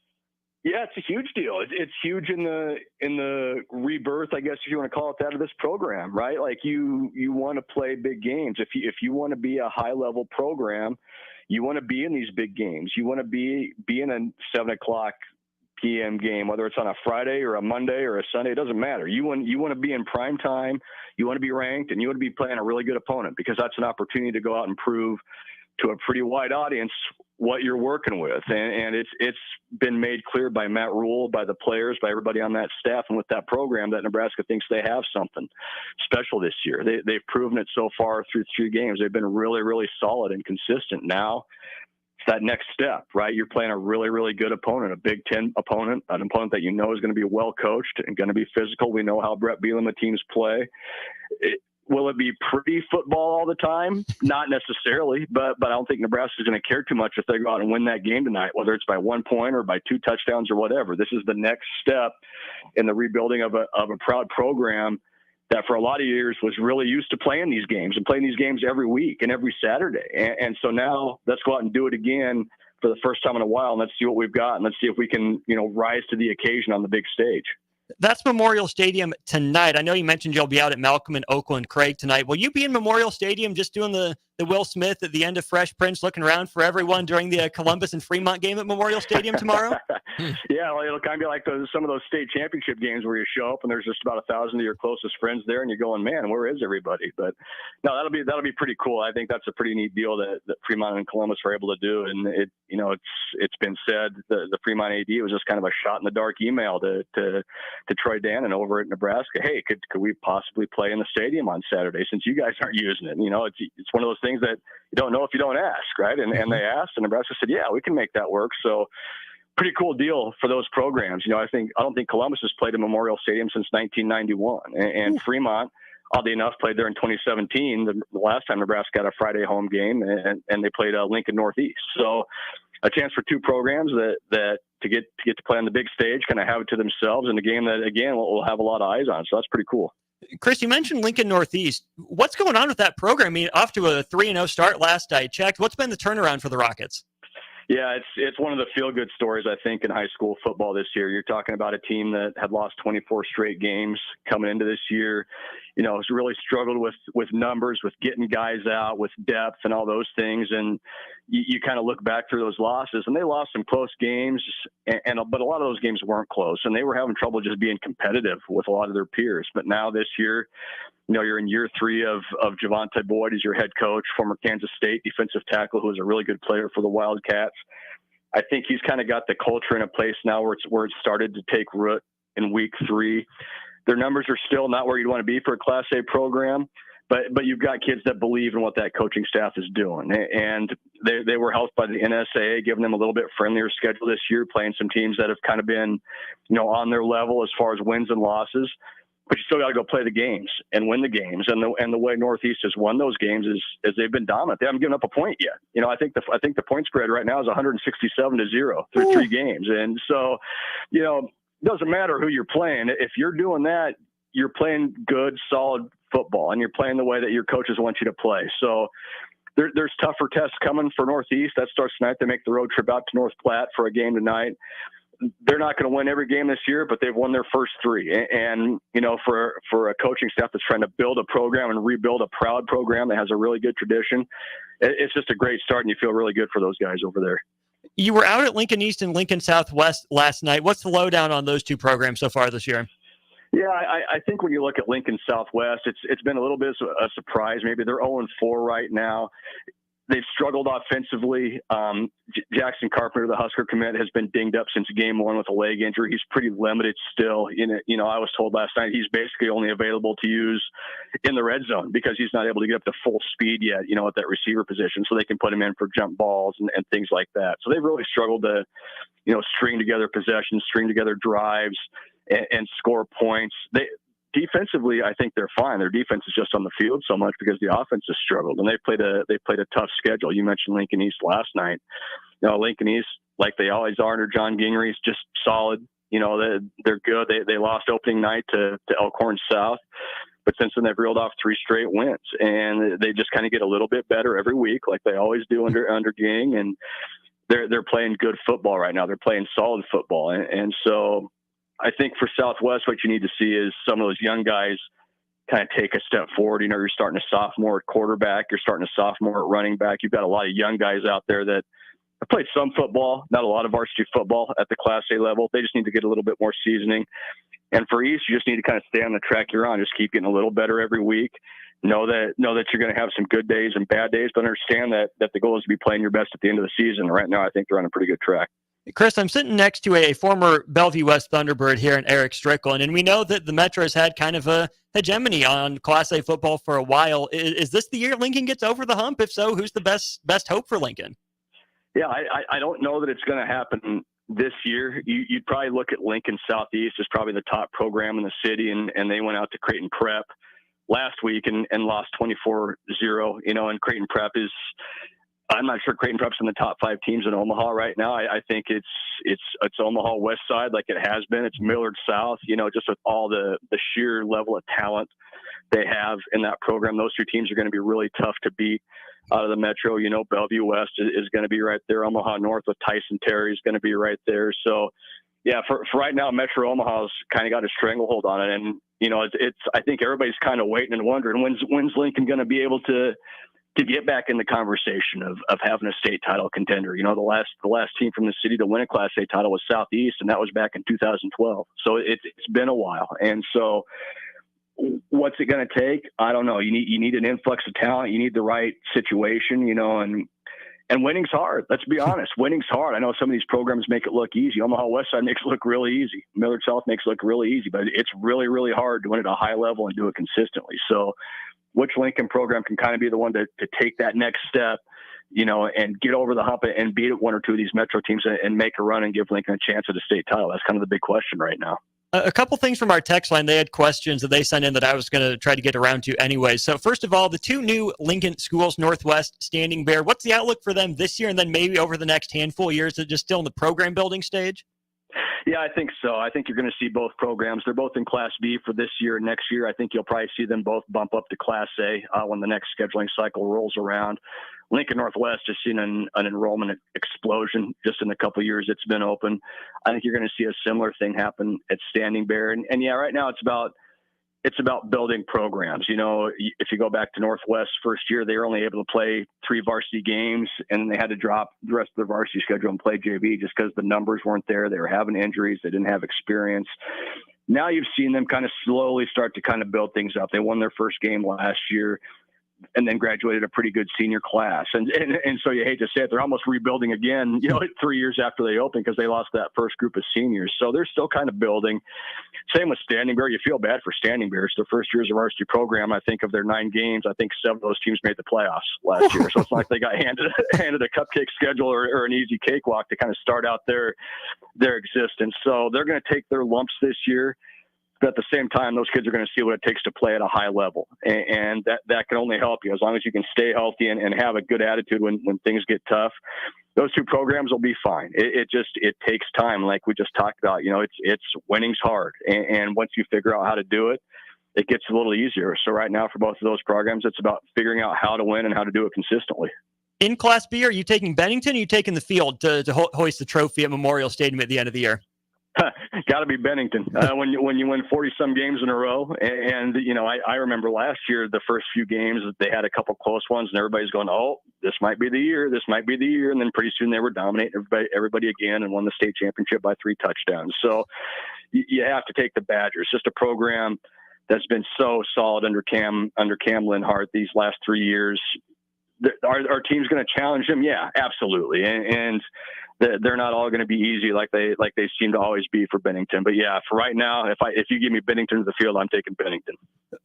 Yeah, it's a huge deal. It's huge in the rebirth, I guess, if you want to call it that, of this program, right? Like you want to play big games. If you want to be a high level program, you want to be in these big games. You want to be in a 7:00 p.m. game, whether it's on a Friday or a Monday or a Sunday, it doesn't matter. You want to be in prime time. You want to be ranked, and you want to be playing a really good opponent, because that's an opportunity to go out and prove to a pretty wide audience what you're working with. And it's been made clear by Matt Rule, by the players, by everybody on that staff and with that program, that Nebraska thinks they have something special this year. They've proven it so far through 3 games. They've been really, really solid and consistent. Now it's that next step, right? You're playing a really, really good opponent, a Big Ten opponent, an opponent that you know is going to be well coached and going to be physical. We know how Brett Bielema teams play. Will it be pretty football all the time? Not necessarily, but I don't think Nebraska is going to care too much if they go out and win that game tonight, whether it's by 1 point or by 2 touchdowns or whatever. This is the next step in the rebuilding of a proud program that for a lot of years was really used to playing these games and playing these games every week and every Saturday. And so now let's go out and do it again for the first time in a while, and let's see what we've got, and let's see if we can, rise to the occasion on the big stage. That's Memorial Stadium tonight. I know you mentioned you'll be out at Malcolm and Oakland Craig tonight. Will you be in Memorial Stadium just doing the Will Smith at the end of Fresh Prince, looking around for everyone during the Columbus and Fremont game at Memorial Stadium tomorrow? Yeah, well, it'll kind of be like some of those state championship games where you show up and there's just about 1,000 of your closest friends there, and you're going, man, where is everybody? But no, that'll be pretty cool. I think that's a pretty neat deal that Fremont and Columbus are able to do. And it's been said the Fremont AD was just kind of a shot in the dark email to Troy Dannon over at Nebraska. Hey, could we possibly play in the stadium on Saturday since you guys aren't using it? It's one of those things that you don't know if you don't ask, right? And they asked, and Nebraska said, yeah, we can make that work. So pretty cool deal for those programs. I don't think Columbus has played in Memorial Stadium since 1991, and Fremont, oddly enough, played there in 2017, the last time Nebraska got a Friday home game, and they played Lincoln Northeast. So a chance for 2 programs that to get to play on the big stage, kind of have it to themselves in a game that, again, we'll have a lot of eyes on. So that's pretty cool. Chris, you mentioned Lincoln Northeast. What's going on with that program? I mean, off to a 3-0 start last I checked. What's been the turnaround for the Rockets? Yeah, it's one of the feel-good stories, I think, in high school football this year. You're talking about a team that had lost 24 straight games coming into this year. Has really struggled with numbers, with getting guys out, with depth and all those things. And you kind of look back through those losses, and they lost some close games, but a lot of those games weren't close, and they were having trouble just being competitive with a lot of their peers. But now this year, you're in year 3 of Javonte Boyd as your head coach, former Kansas State defensive tackle, who is a really good player for the Wildcats. I think he's kind of got the culture in a place now where it's started to take root in week 3. Their numbers are still not where you'd want to be for a Class A program, but you've got kids that believe in what that coaching staff is doing. And they were helped by the NSAA, giving them a little bit friendlier schedule this year, playing some teams that have kind of been, on their level as far as wins and losses. But you still got to go play the games and win the games. And the way Northeast has won those games is they've been dominant. They haven't given up a point yet. I think the point spread right now is 167-0 through 3 games. And so, it doesn't matter who you're playing. If you're doing that, you're playing good, solid football, and you're playing the way that your coaches want you to play. So there's tougher tests coming for Northeast. That starts tonight. They make the road trip out to North Platte for a game tonight. They're not going to win every game this year, but they've won their first 3. And, for a coaching staff that's trying to build a program and rebuild a proud program that has a really good tradition, it's just a great start, and you feel really good for those guys over there. You were out at Lincoln East and Lincoln Southwest last night. What's the lowdown on those 2 programs so far this year? Yeah, I think when you look at Lincoln Southwest, it's been a little bit of a surprise. Maybe they're 0-4 right now. They've struggled offensively. Jackson Carpenter, the Husker commit, has been dinged up since game one with a leg injury. He's pretty limited still. I was told last night he's basically only available to use in the red zone because he's not able to get up to full speed yet, at that receiver position. So they can put him in for jump balls and things like that. So they've really struggled to, string together possessions, string together drives, and score points. Defensively, I think they're fine. Their defense is just on the field so much because the offense has struggled, and they played a tough schedule. You mentioned Lincoln East last night. Lincoln East, like they always are under John Gingery, is just solid. They're good. They lost opening night to Elkhorn South, but since then they've reeled off 3 straight wins, and they just kind of get a little bit better every week, like they always do under Ging. And they're playing good football right now. They're playing solid football, and so. I think for Southwest, what you need to see is some of those young guys kind of take a step forward. You're starting a sophomore at quarterback. You're starting a sophomore at running back. You've got a lot of young guys out there that have played some football, not a lot of varsity football at the Class A level. They just need to get a little bit more seasoning. And for East, you just need to kind of stay on the track you're on. Just keep getting a little better every week. Know that you're going to have some good days and bad days, but understand that the goal is to be playing your best at the end of the season. Right now, I think they're on a pretty good track. Chris, I'm sitting next to a former Bellevue West Thunderbird here in Eric Strickland, and we know that the Metro has had kind of a hegemony on Class A football for a while. Is this the year Lincoln gets over the hump? If so, who's the best hope for Lincoln? Yeah, I don't know that it's going to happen this year. You'd probably look at Lincoln Southeast as probably the top program in the city, and they went out to Creighton Prep last week and lost 24-0, and Creighton Prep is – I'm not sure Creighton Prep's in the top 5 teams in Omaha right now. I think it's Omaha West Side like it has been. It's Millard South, just with all the sheer level of talent they have in that program. Those 2 teams are going to be really tough to beat out of the Metro. Bellevue West is going to be right there. Omaha North with Tyson Terry is going to be right there. So, yeah, for right now, Metro Omaha's kind of got a stranglehold on it. And, I think everybody's kind of waiting and wondering when's Lincoln going to be able to get back in the conversation of having a state title contender. The last team from the city to win a Class A title was Southeast, and that was back in 2012. So it's been a while. And so what's it going to take? I don't know. You need an influx of talent. You need the right situation, and winning's hard. Let's be honest. Winning's hard. I know some of these programs make it look easy. Omaha West Side makes it look really easy. Millard South makes it look really easy, but it's really, really hard to win at a high level and do it consistently. So which Lincoln program can kind of be the one to take that next step, and get over the hump and beat 1 or 2 of these Metro teams and make a run and give Lincoln a chance at a state title? That's kind of the big question right now. A couple things from our text line. They had questions that they sent in that I was going to try to get around to anyway. So first of all, the 2 new Lincoln schools, Northwest, Standing Bear, what's the outlook for them this year and then maybe over the next handful of years? Is it just still in the program building stage? Yeah, I think so. I think you're going to see both programs. They're both in Class B for this year and next year. I think you'll probably see them both bump up to Class A when the next scheduling cycle rolls around. Lincoln Northwest has seen an enrollment explosion just in the couple of years it's been open. I think you're going to see a similar thing happen at Standing Bear. And yeah, right now it's about building programs. If you go back to Northwest first year, they were only able to play 3 varsity games, and they had to drop the rest of their varsity schedule and play JV just because the numbers weren't there. They were having injuries. They didn't have experience. Now you've seen them kind of slowly start to kind of build things up. They won their first game last year and then graduated a pretty good senior class. And so you hate to say it, they're almost rebuilding again, 3 years after they opened because they lost that first group of seniors. So they're still kind of building. Same with Standing Bear. You feel bad for Standing Bear. It's their first year as a varsity program. I think of their 9 games, I think 7 of those teams made the playoffs last year. So it's not like they got handed a cupcake schedule or an easy cakewalk to kind of start out their existence. So they're going to take their lumps this year. But at the same time, those kids are going to see what it takes to play at a high level. And that can only help you as long as you can stay healthy and have a good attitude when things get tough. Those 2 programs will be fine. It takes time. Like we just talked about, it's winning's hard. And once you figure out how to do it, it gets a little easier. So right now for both of those programs, it's about figuring out how to win and how to do it consistently. In Class B, are you taking Bennington or are you taking the field to hoist the trophy at Memorial Stadium at the end of the year? Got to be Bennington when you win 40-some games in a row. And I remember last year, the first few games, they had a couple close ones, and everybody's going, oh, this might be the year. This might be the year. And then pretty soon they were dominating everybody again and won the state championship by 3 touchdowns. So you have to take the Badgers. Just a program that's been so solid under Cam Linhart these last 3 years. our team's going to challenge them? Yeah, absolutely. And they're not all going to be easy like they seem to always be for Bennington. But yeah, for right now, if you give me Bennington to the field, I'm taking Bennington.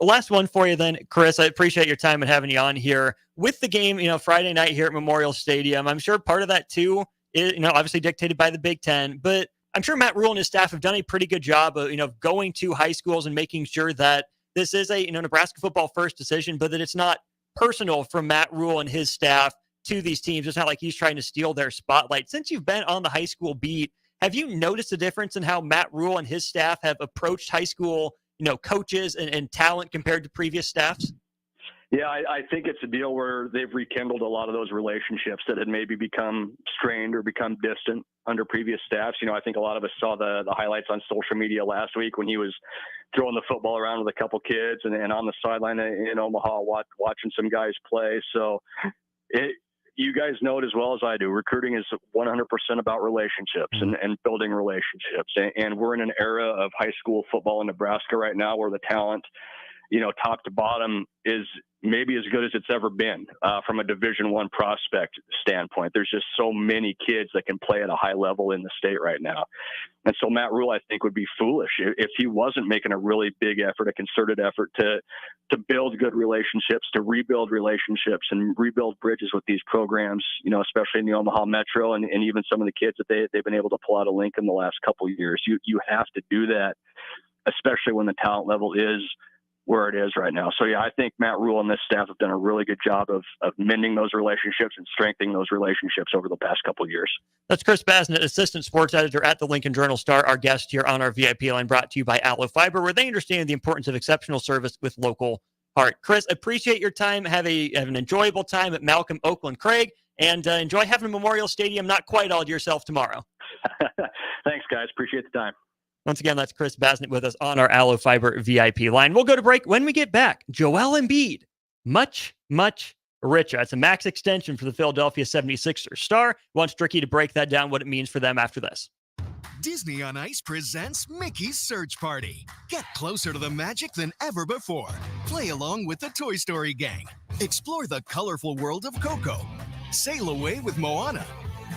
Last one for you then, Chris. I appreciate your time and having you on here. With the game, Friday night here at Memorial Stadium, I'm sure part of that too is, obviously dictated by the Big Ten, but I'm sure Matt Rule and his staff have done a pretty good job of, going to high schools and making sure that this is a, Nebraska football first decision, but that it's not personal from Matt Rule and his staff to these teams. It's not like he's trying to steal their spotlight. Since you've been on the high school beat, have you noticed a difference in how Matt Rule and his staff have approached high school, coaches and talent compared to previous staffs? Yeah, I think it's a deal where they've rekindled a lot of those relationships that had maybe become strained or become distant under previous staffs. I think a lot of us saw the highlights on social media last week when he was throwing the football around with a couple kids and on the sideline in Omaha watching some guys play. So you guys know it as well as I do. Recruiting is 100% about relationships and building relationships. And we're in an era of high school football in Nebraska right now where the talent, top to bottom is maybe as good as it's ever been from a Division I prospect standpoint. There's just so many kids that can play at a high level in the state right now. And so Matt Rule, I think, would be foolish if he wasn't making a really big effort, a concerted effort to build good relationships, to rebuild relationships and rebuild bridges with these programs, especially in the Omaha Metro and even some of the kids that they've been able to pull out of Lincoln the last couple of years. You have to do that, especially when the talent level is where it is right now. So yeah, I think Matt Rule and this staff have done a really good job of mending those relationships and strengthening those relationships over the past couple of years. That's Chris Basnett, assistant sports editor at the Lincoln Journal-Star, our guest here on our VIP line, brought to you by Aloe Fiber, where they understand the importance of exceptional service with local heart. Chris, appreciate your time. Have an enjoyable time at Malcolm, Oakland, Craig, and enjoy having Memorial Stadium not quite all to yourself tomorrow. Thanks, guys. Appreciate the time. Once again, that's Chris Basnett with us on our Aloe Fiber VIP line. We'll go to break. When we get back, Joel Embiid, much, much richer. That's a max extension for the Philadelphia 76ers star. Wants Stricky to break that down, what it means for them after this. Disney on Ice presents Mickey's Search Party. Get closer to the magic than ever before. Play along with the Toy Story gang. Explore the colorful world of Coco. Sail away with Moana.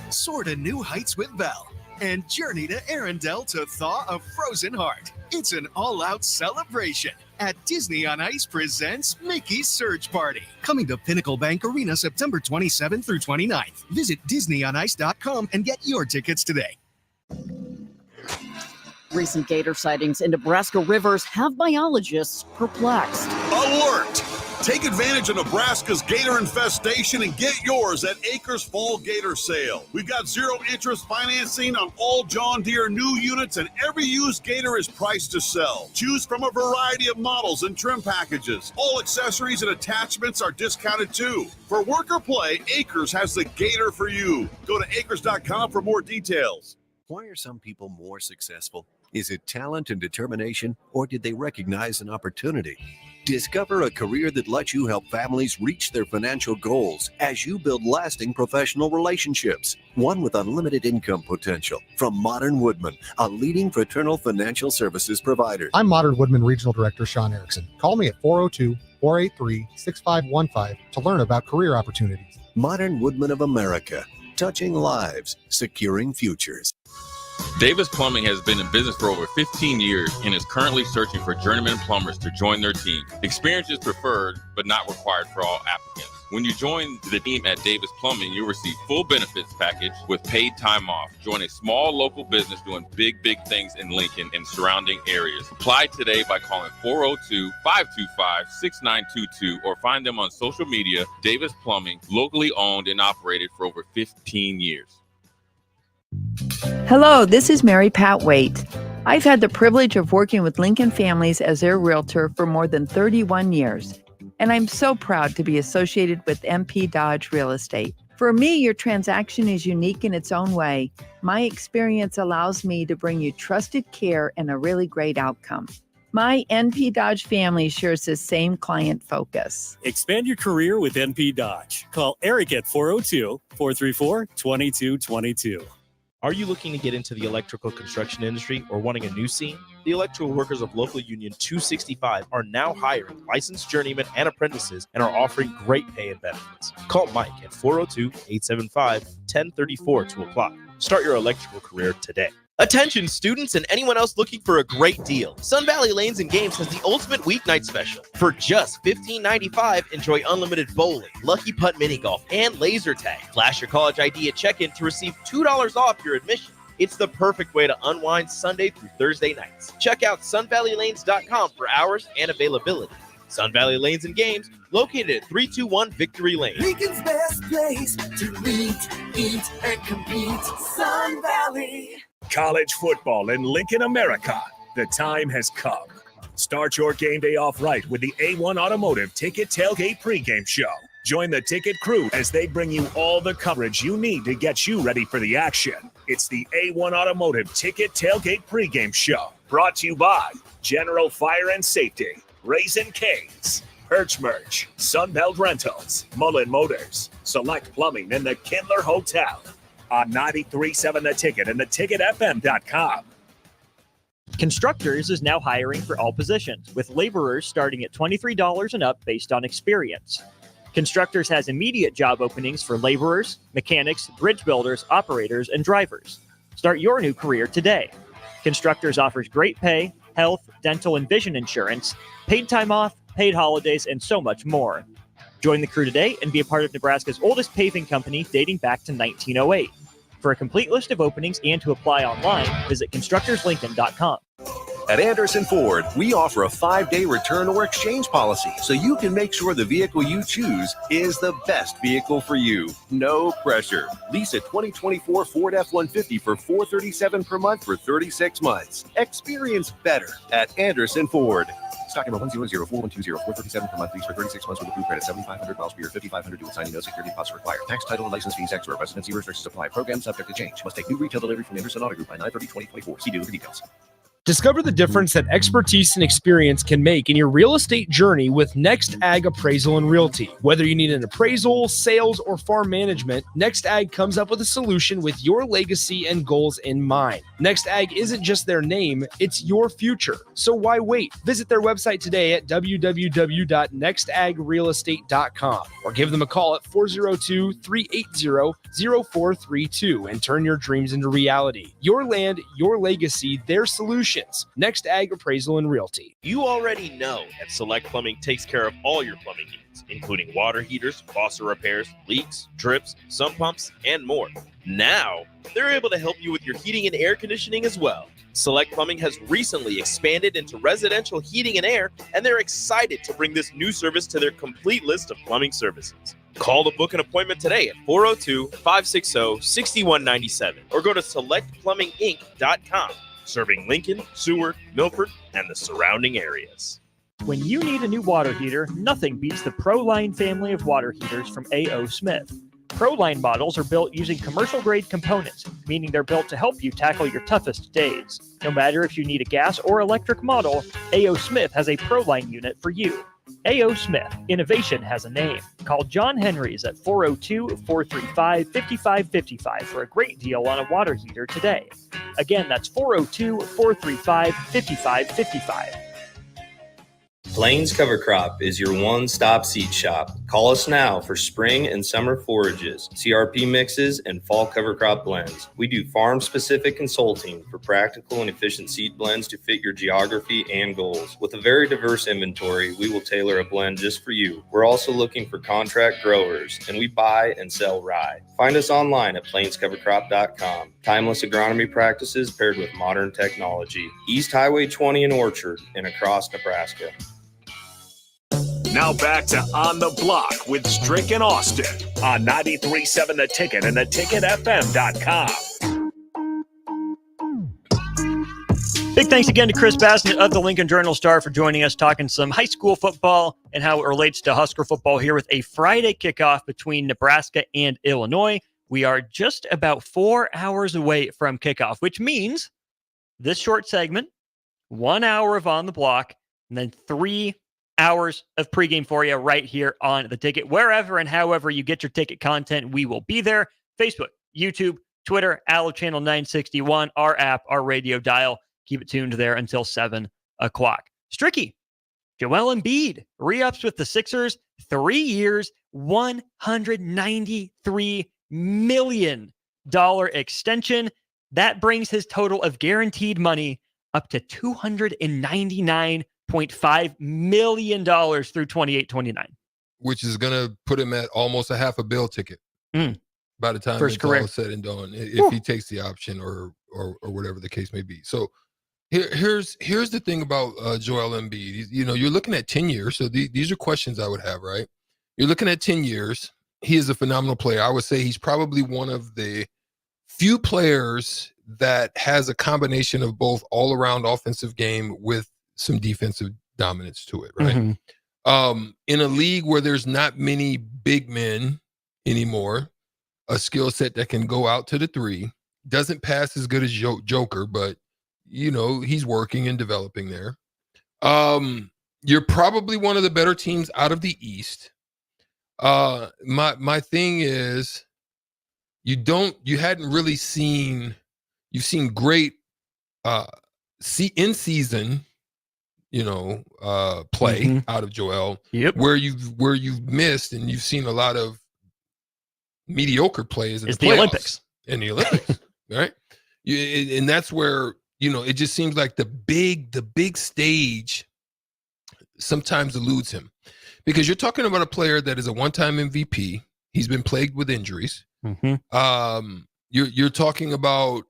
Soar to new heights with Belle. And journey to Arendelle to thaw a frozen heart. It's an all-out celebration at Disney on Ice presents Mickey's Search Party. Coming to Pinnacle Bank Arena September 27th through 29th. Visit DisneyOnIce.com and get your tickets today. Recent gator sightings in Nebraska rivers have biologists perplexed. Alert! Take advantage of Nebraska's gator infestation and get yours at Acres Fall Gator Sale. We've got zero interest financing on all John Deere new units, and every used gator is priced to sell. Choose from a variety of models and trim packages. All accessories and attachments are discounted too. For work or play, Acres has the gator for you. Go to acres.com for more details. Why are some people more successful? Is it talent and determination, or did they recognize an opportunity? Discover a career that lets you help families reach their financial goals as you build lasting professional relationships. One with unlimited income potential. From Modern Woodman, a leading fraternal financial services provider. I'm Modern Woodman Regional Director Sean Erickson. Call me at 402-483-6515 to learn about career opportunities. Modern Woodman of America. Touching lives, securing futures. Davis Plumbing has been in business for over 15 years and is currently searching for journeyman plumbers to join their team. Experience is preferred, but not required for all applicants. When you join the team at Davis Plumbing, you'll receive full benefits package with paid time off. Join a small local business doing big things in Lincoln and surrounding areas. Apply today by calling 402-525-6922 or find them on social media. Davis Plumbing, locally owned and operated for over 15 years. Hello, this is Mary Pat Waite. I've had the privilege of working with Lincoln families as their realtor for more than 31 years, and I'm so proud to be associated with MP Dodge Real Estate. For me, your transaction is unique in its own way. My experience allows me to bring you trusted care and a really great outcome. My NP Dodge family shares the same client focus. Expand your career with NP Dodge. Call Eric at 402-434-2222. Are you looking to get into the electrical construction industry or wanting a new scene? The electrical workers of local union 265 are now hiring licensed journeymen and apprentices and are offering great pay and benefits. Call Mike at 402-875-1034 to apply. Start your electrical career today. Attention students and anyone else looking for a great deal. Sun Valley Lanes and Games has the ultimate weeknight special. For just $15.95, enjoy unlimited bowling, lucky putt mini golf, and laser tag. Flash your college ID at check-in to receive $2 off your admission. It's the perfect way to unwind Sunday through Thursday nights. Check out sunvalleylanes.com for hours and availability. Sun Valley Lanes and Games, located at 321 Victory Lane. Lincoln's best place to meet, eat, and compete. Sun Valley. College football in Lincoln, America. The time has come. Start your game day off right with the A1 Automotive Ticket Tailgate pregame show. Join the ticket crew as they bring you all the coverage you need to get you ready for the action. It's the A1 Automotive Ticket Tailgate pregame show. Brought to you by General Fire and Safety, Raisin Canes, Perch Merch, Sunbelt Rentals, Mullen Motors, Select Plumbing, and the Kindler Hotel. On 93.7 The Ticket and theticketfm.com. Constructors is now hiring for all positions, with laborers starting at $23 and up based on experience. Constructors has immediate job openings for laborers, mechanics, bridge builders, operators, and drivers. Start your new career today. Constructors offers great pay, health, dental, and vision insurance, paid time off, paid holidays, and so much more. Join the crew today and be a part of Nebraska's oldest paving company dating back to 1908. For a complete list of openings and to apply online, visit constructorslincoln.com. At Anderson Ford, we offer a 5-day return or exchange policy so you can make sure the vehicle you choose is the best vehicle for you. No pressure. Lease a 2024 Ford F-150 for $437 per month for 36 months. Experience better at Anderson Ford. Stock number 1004120, $437 per month, lease for 36 months with approved credit, 7,500 miles per year, 5,500 due with signing, no security deposit required. Tax, title, and license fees extra. Residency restrictions apply. Program subject to change. Must take new retail delivery from Anderson Auto Group by 9/30/2024. See dealer for details. Discover the difference that expertise and experience can make in your real estate journey with Next Ag Appraisal and Realty. Whether you need an appraisal, sales, or farm management, Next Ag comes up with a solution with your legacy and goals in mind. Next Ag isn't just their name, it's your future. So why wait? Visit their website today at www.nextagrealestate.com or give them a call at 402-380-0432 and turn your dreams into reality. Your land, your legacy, their solution. Next Ag Appraisal and Realty. You already know that Select Plumbing takes care of all your plumbing needs, including water heaters, faucet repairs, leaks, drips, sump pumps, and more. Now, they're able to help you with your heating and air conditioning as well. Select Plumbing has recently expanded into residential heating and air, and they're excited to bring this new service to their complete list of plumbing services. Call to book an appointment today at 402-560-6197 or go to selectplumbinginc.com. Serving Lincoln, Seward, Milford, and the surrounding areas. When you need a new water heater, nothing beats the ProLine family of water heaters from A.O. Smith. ProLine models are built using commercial-grade components, meaning they're built to help you tackle your toughest days. No matter if you need a gas or electric model, A.O. Smith has a ProLine unit for you. A.O. Smith, innovation has a name. Call John Henrys at 402-435-5555 for a great deal on a water heater today. Again, that's 402-435-5555. Plains Cover Crop is your one-stop seed shop. Call us now for spring and summer forages, CRP mixes, and fall cover crop blends. We do farm-specific consulting for practical and efficient seed blends to fit your geography and goals. With a very diverse inventory, we will tailor a blend just for you. We're also looking for contract growers, and we buy and sell rye. Find us online at plainscovercrop.com. Timeless agronomy practices paired with modern technology. East Highway 20 in Orchard and across Nebraska. Now back to On the Block with Strick and Austin on 93.7 The Ticket and theticketfm.com. Big thanks again to Chris Bassett of the Lincoln Journal-Star for joining us, talking some high school football and how it relates to Husker football here with a Friday kickoff between Nebraska and Illinois. We are just about 4 hours away from kickoff, which means this short segment, 1 hour of On the Block, and then 3 hours of pregame for you right here on The Ticket. Wherever and however you get your ticket content, we will be there. Facebook, YouTube, Twitter, Allo Channel 961, our app, our radio dial. Keep it tuned there until 7 o'clock. Stricky, Joel Embiid re-ups with the Sixers, 3 years, $193 million extension. That brings his total of guaranteed money up to $299.5 million through 28-29. Which is going to put him at almost a half a bill ticket by the time First it's career. all said and done, if he takes the option or whatever the case may be. So here's the thing about Joel Embiid. You're looking at 10 years. So these are questions I would have, right? You're looking at 10 years. He is a phenomenal player. I would say he's probably one of the few players that has a combination of both all-around offensive game with some defensive dominance to it, right? Mm-hmm. In a league where there's not many big men anymore, a skill set that can go out to the three, doesn't pass as good as Joker, but he's working and developing there. You're probably one of the better teams out of the East. My thing is, you hadn't really seen. You've seen great in season, play out of Joel. Yep. Where you've missed, and you've seen a lot of mediocre plays in the Olympics. In the Olympics, right? And that's where it just seems like the big stage sometimes eludes him, because you're talking about a player that is a one-time MVP. He's been plagued with injuries. Mm-hmm. You're talking about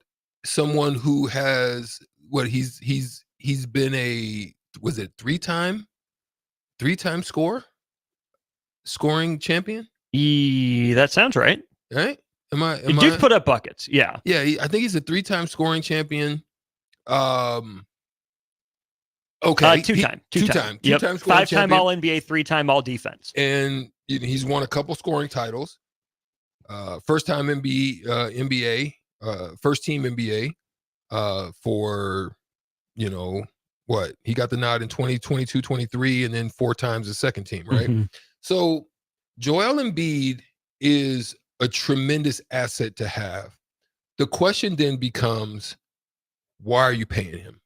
someone who has he's been a three-time scoring champion. That sounds right. Right? Dude's put up buckets. Yeah. Yeah, I think he's a 3-time scoring champion. Okay. Two-time. Two-time Yep. scoring 5-time champion. All NBA, 3-time all defense. And he's won a couple scoring titles. First-time NBA, first-team NBA for, he got the nod in 2022, 23, and then 4 times the second team, right? Mm-hmm. So Joel Embiid is a tremendous asset to have. The question then becomes, why are you paying him?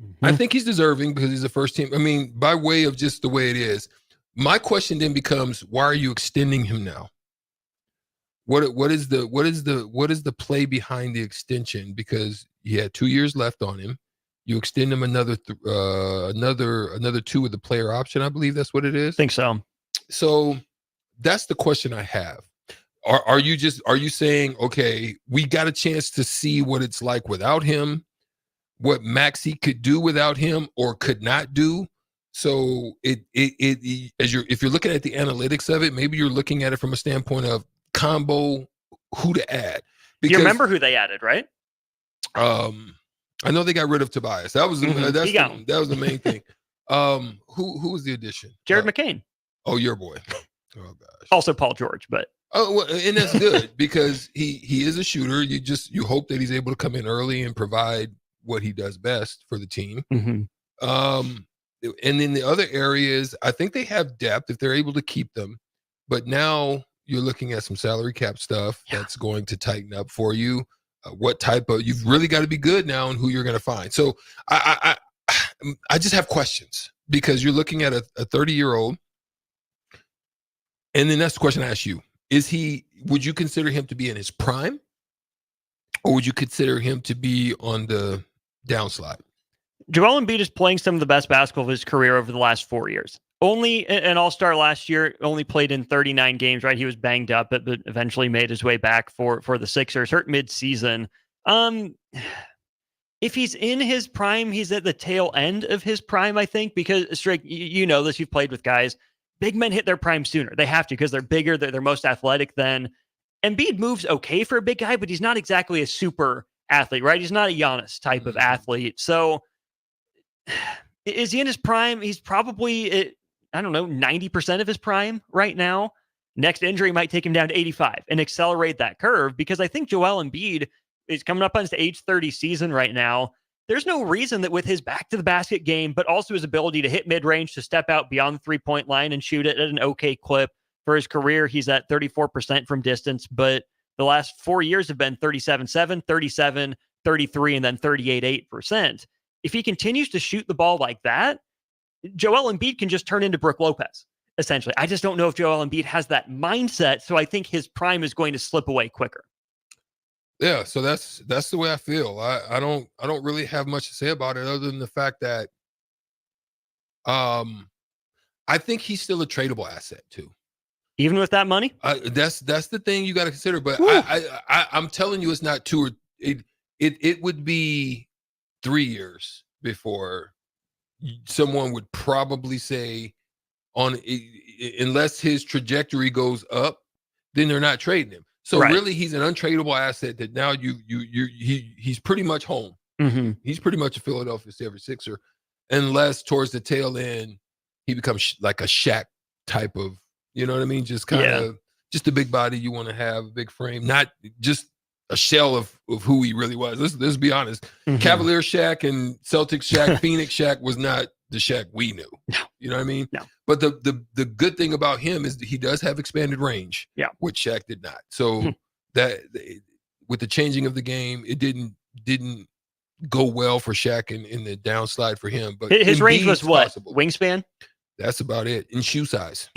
Mm-hmm. I think he's deserving because he's a first team. I mean, by way of just the way it is. My question then becomes, why are you extending him now? What is the play behind the extension? Because he had 2 years left on him. You extend him another 2 with the player option. I believe that's what it is. I think so. So that's the question I have. Are you saying, okay, we got a chance to see what it's like without him, what Maxey could do without him or could not do? So if you're looking at the analytics of it, maybe you're looking at it from a standpoint of combo, who to add. Because, you remember who they added, right? I know they got rid of Tobias. That was that was the main thing. Who was the addition? Jared McCain. Oh, your boy. Oh gosh. Also Paul George, but well, and that's good because he is a shooter. You hope that he's able to come in early and provide what he does best for the team. Mm-hmm. And in the other areas, I think they have depth if they're able to keep them. But now you're looking at some salary cap stuff that's going to tighten up for you. You've really got to be good now on who you're going to find. So I just have questions because you're looking at a 30-year-old. And then that's the question I ask you. Would you consider him to be in his prime? Or would you consider him to be on the downslide? Joel Embiid is playing some of the best basketball of his career over the last 4 years. Only an all-star last year, only played in 39 games, right? He was banged up, but eventually made his way back for the Sixers, hurt mid-season. If he's in his prime, he's at the tail end of his prime, I think, because, Strick, you know this, you've played with guys. Big men hit their prime sooner. They have to because they're bigger, they're most athletic then. Embiid moves okay for a big guy, but he's not exactly a super athlete, right? He's not a Giannis type of athlete. So is he in his prime? He's probably, 90% of his prime right now. Next injury might take him down to 85 and accelerate that curve because I think Joel Embiid is coming up on his age 30 season right now. There's no reason that with his back to the basket game, but also his ability to hit mid-range, to step out beyond the three-point line and shoot it at an okay clip. For his career, he's at 34% from distance, but the last 4 years have been 37-7, 37, 33, and then 38.8%. if he continues to shoot the ball like that, Joel Embiid can just turn into Brook Lopez, essentially. I just don't know if Joel Embiid has that mindset, so I think his prime is going to slip away quicker. Yeah, so that's the way I feel. I don't really have much to say about it other than the fact that I think he's still a tradable asset too. Even with that money? That's the thing you got to consider. But I'm telling you, it's not it would be 3 years before someone would probably say unless his trajectory goes up, then they're not trading him. So really, he's an untradeable asset that now he's pretty much home. Mm-hmm. He's pretty much a Philadelphia 76er, unless towards the tail end he becomes like a Shaq type of, you know what I mean? Just kind of just a big body you want to have, a big frame, not just a shell of who he really was. Let's be honest. Mm-hmm. Cavalier Shaq and Celtics Shaq, Phoenix Shaq was not the Shaq we knew. No. You know what I mean? No. But the good thing about him is that he does have expanded range. Yeah. Which Shaq did not. So that with the changing of the game, it didn't go well for Shaq in the downslide for him. But his range was what? Possible. Wingspan? That's about it. In shoe size.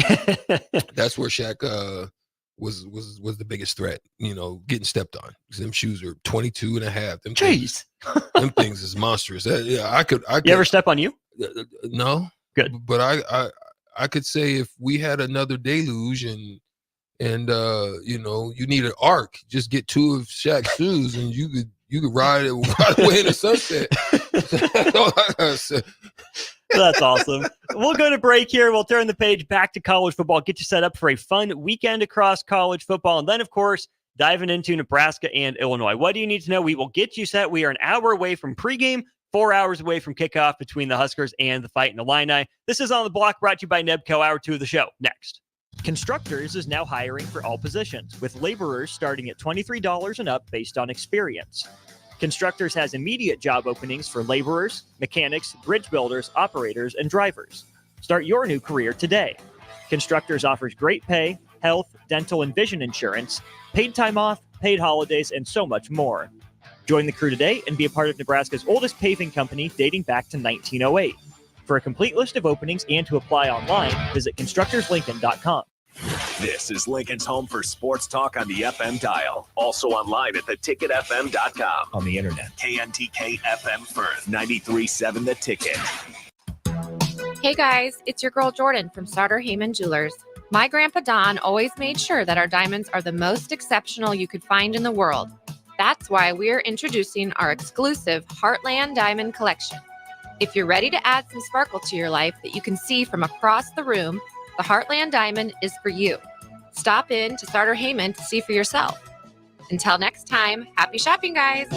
That's where Shaq was the biggest threat, you know, getting stepped on. Them shoes are 22 and a half. Them Jeez. Them things is monstrous. I could You ever step on you? No. Good. But I could say if we had another deluge and you know, you need an arc, just get 2 of Shaq's shoes and you could ride away in the sunset. That's all I gotta say. That's awesome. We'll go to break here. We'll turn the page back to college football, get you set up for a fun weekend across college football. And then, of course, diving into Nebraska and Illinois. What do you need to know? We will get you set. We are an hour away from pregame, 4 hours away from kickoff between the Huskers and the Fighting Illini. This is On the Block, brought to you by Nebco. Hour 2 of the show. Next. Constructors is now hiring for all positions, with laborers starting at $23 and up based on experience. Constructors has immediate job openings for laborers, mechanics, bridge builders, operators, and drivers. Start your new career today. Constructors offers great pay, health, dental, and vision insurance, paid time off, paid holidays, and so much more. Join the crew today and be a part of Nebraska's oldest paving company dating back to 1908. For a complete list of openings and to apply online, visit constructorslincoln.com. This is Lincoln's home for sports talk on the FM dial. Also online at theticketfm.com. On the internet. KNTK FM Firth, 93.7 The Ticket. Hey guys, it's your girl Jordan from Sartor Heyman Jewelers. My grandpa Don always made sure that our diamonds are the most exceptional you could find in the world. That's why we're introducing our exclusive Heartland Diamond Collection. If you're ready to add some sparkle to your life that you can see from across the room, the Heartland Diamond is for you. Stop in to Sartor Heyman to see for yourself. Until next time, happy shopping, guys.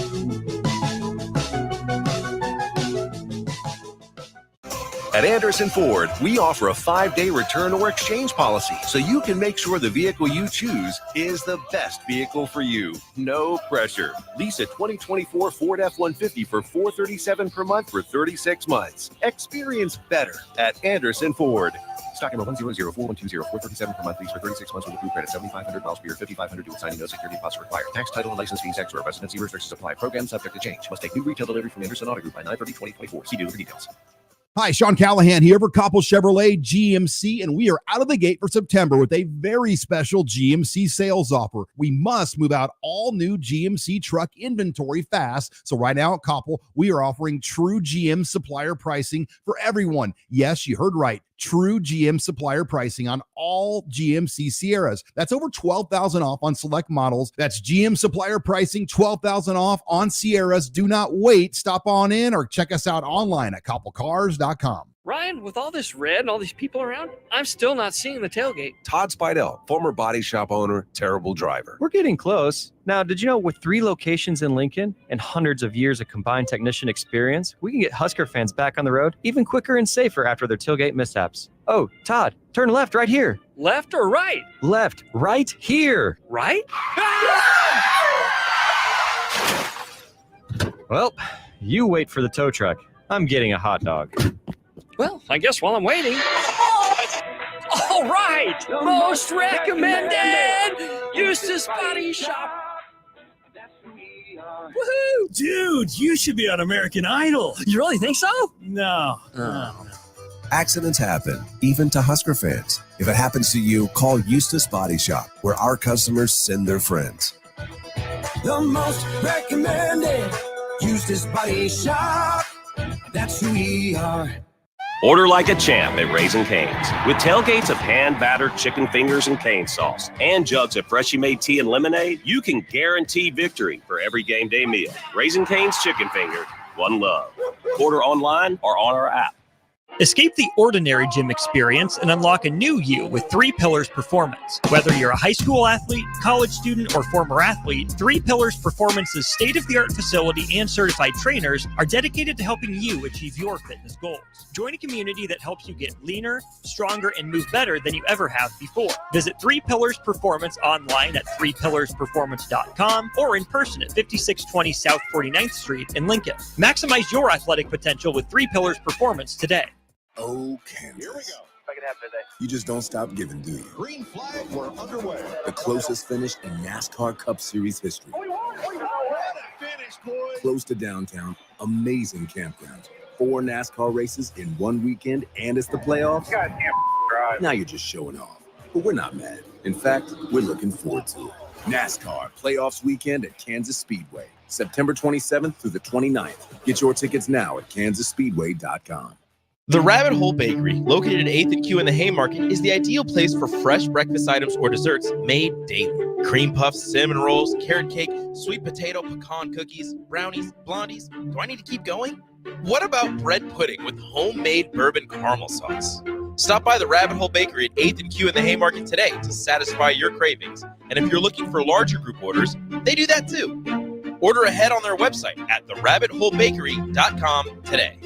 At Anderson Ford, we offer a 5-day return or exchange policy so you can make sure the vehicle you choose is the best vehicle for you. No pressure. Lease a 2024 Ford F-150 for $437 per month for 36 months. Experience better at Anderson Ford. Stock number 1004120, $437 per month, lease for 36 months with approved credit, 7,500 miles per year, 5,500 due with signing, no security deposit required. Tax, title, and license fees extra. Residency restrictions apply. Program subject to change. Must take new retail delivery from Anderson Auto Group by 9/30/2024. See dealer for details. Hi, Sean Callahan here for Koppel Chevrolet GMC, and we are out of the gate for September with a very special GMC sales offer. We must move out all new GMC truck inventory fast. So right now at Koppel, we are offering true GM supplier pricing for everyone. Yes, you heard right. True GM supplier pricing on all GMC Sierras. That's over $12,000 off on select models. That's GM supplier pricing, $12,000 off on Sierras. Do not wait. Stop on in or check us out online at koppelcars.com. Ryan, with all this red and all these people around, I'm still not seeing the tailgate. Todd Spidell, former body shop owner, terrible driver. We're getting close. Now, did you know with 3 locations in Lincoln and hundreds of years of combined technician experience, we can get Husker fans back on the road even quicker and safer after their tailgate mishaps? Oh, Todd, turn left right here. Left or right? Left, right here. Right? Well, you wait for the tow truck. I'm getting a hot dog. Well, I guess while I'm waiting. All right! Most recommended! Eustace Body Shop. Woohoo! Dude, you should be on American Idol. You really think so? No. Accidents happen, even to Husker fans. If it happens to you, call Eustace Body Shop, where our customers send their friends. The most recommended Eustace Body Shop. That's who we are. Order like a champ at Raising Cane's. With tailgates of hand-battered chicken fingers and cane sauce and jugs of freshly made tea and lemonade, you can guarantee victory for every game day meal. Raising Cane's Chicken Finger, one love. Order online or on our app. Escape the ordinary gym experience and unlock a new you with 3 Pillars Performance. Whether you're a high school athlete, college student, or former athlete, 3 Pillars Performance's state-of-the-art facility and certified trainers are dedicated to helping you achieve your fitness goals. Join a community that helps you get leaner, stronger, and move better than you ever have before. Visit 3 Pillars Performance online at 3pillarsperformance.com or in person at 5620 South 49th Street in Lincoln. Maximize your athletic potential with 3 Pillars Performance today. Oh, Kansas. Here we go. Second half today. You just don't stop giving, do you? Green flag, we're underway. The closest finish in NASCAR Cup Series history. We won. What a finish, boys. Close to downtown, amazing campgrounds. 4 NASCAR races in one weekend, and it's the playoffs. Goddamn drive. Now you're just showing off. But we're not mad. In fact, we're looking forward to it. NASCAR Playoffs Weekend at Kansas Speedway, September 27th through the 29th. Get your tickets now at kansasspeedway.com. The Rabbit Hole Bakery, located at 8th and Q in the Haymarket, is the ideal place for fresh breakfast items or desserts made daily. Cream puffs, cinnamon rolls, carrot cake, sweet potato, pecan cookies, brownies, blondies. Do I need to keep going? What about bread pudding with homemade bourbon caramel sauce? Stop by the Rabbit Hole Bakery at 8th and Q in the Haymarket today to satisfy your cravings. And if you're looking for larger group orders, they do that too. Order ahead on their website at therabbitholebakery.com today.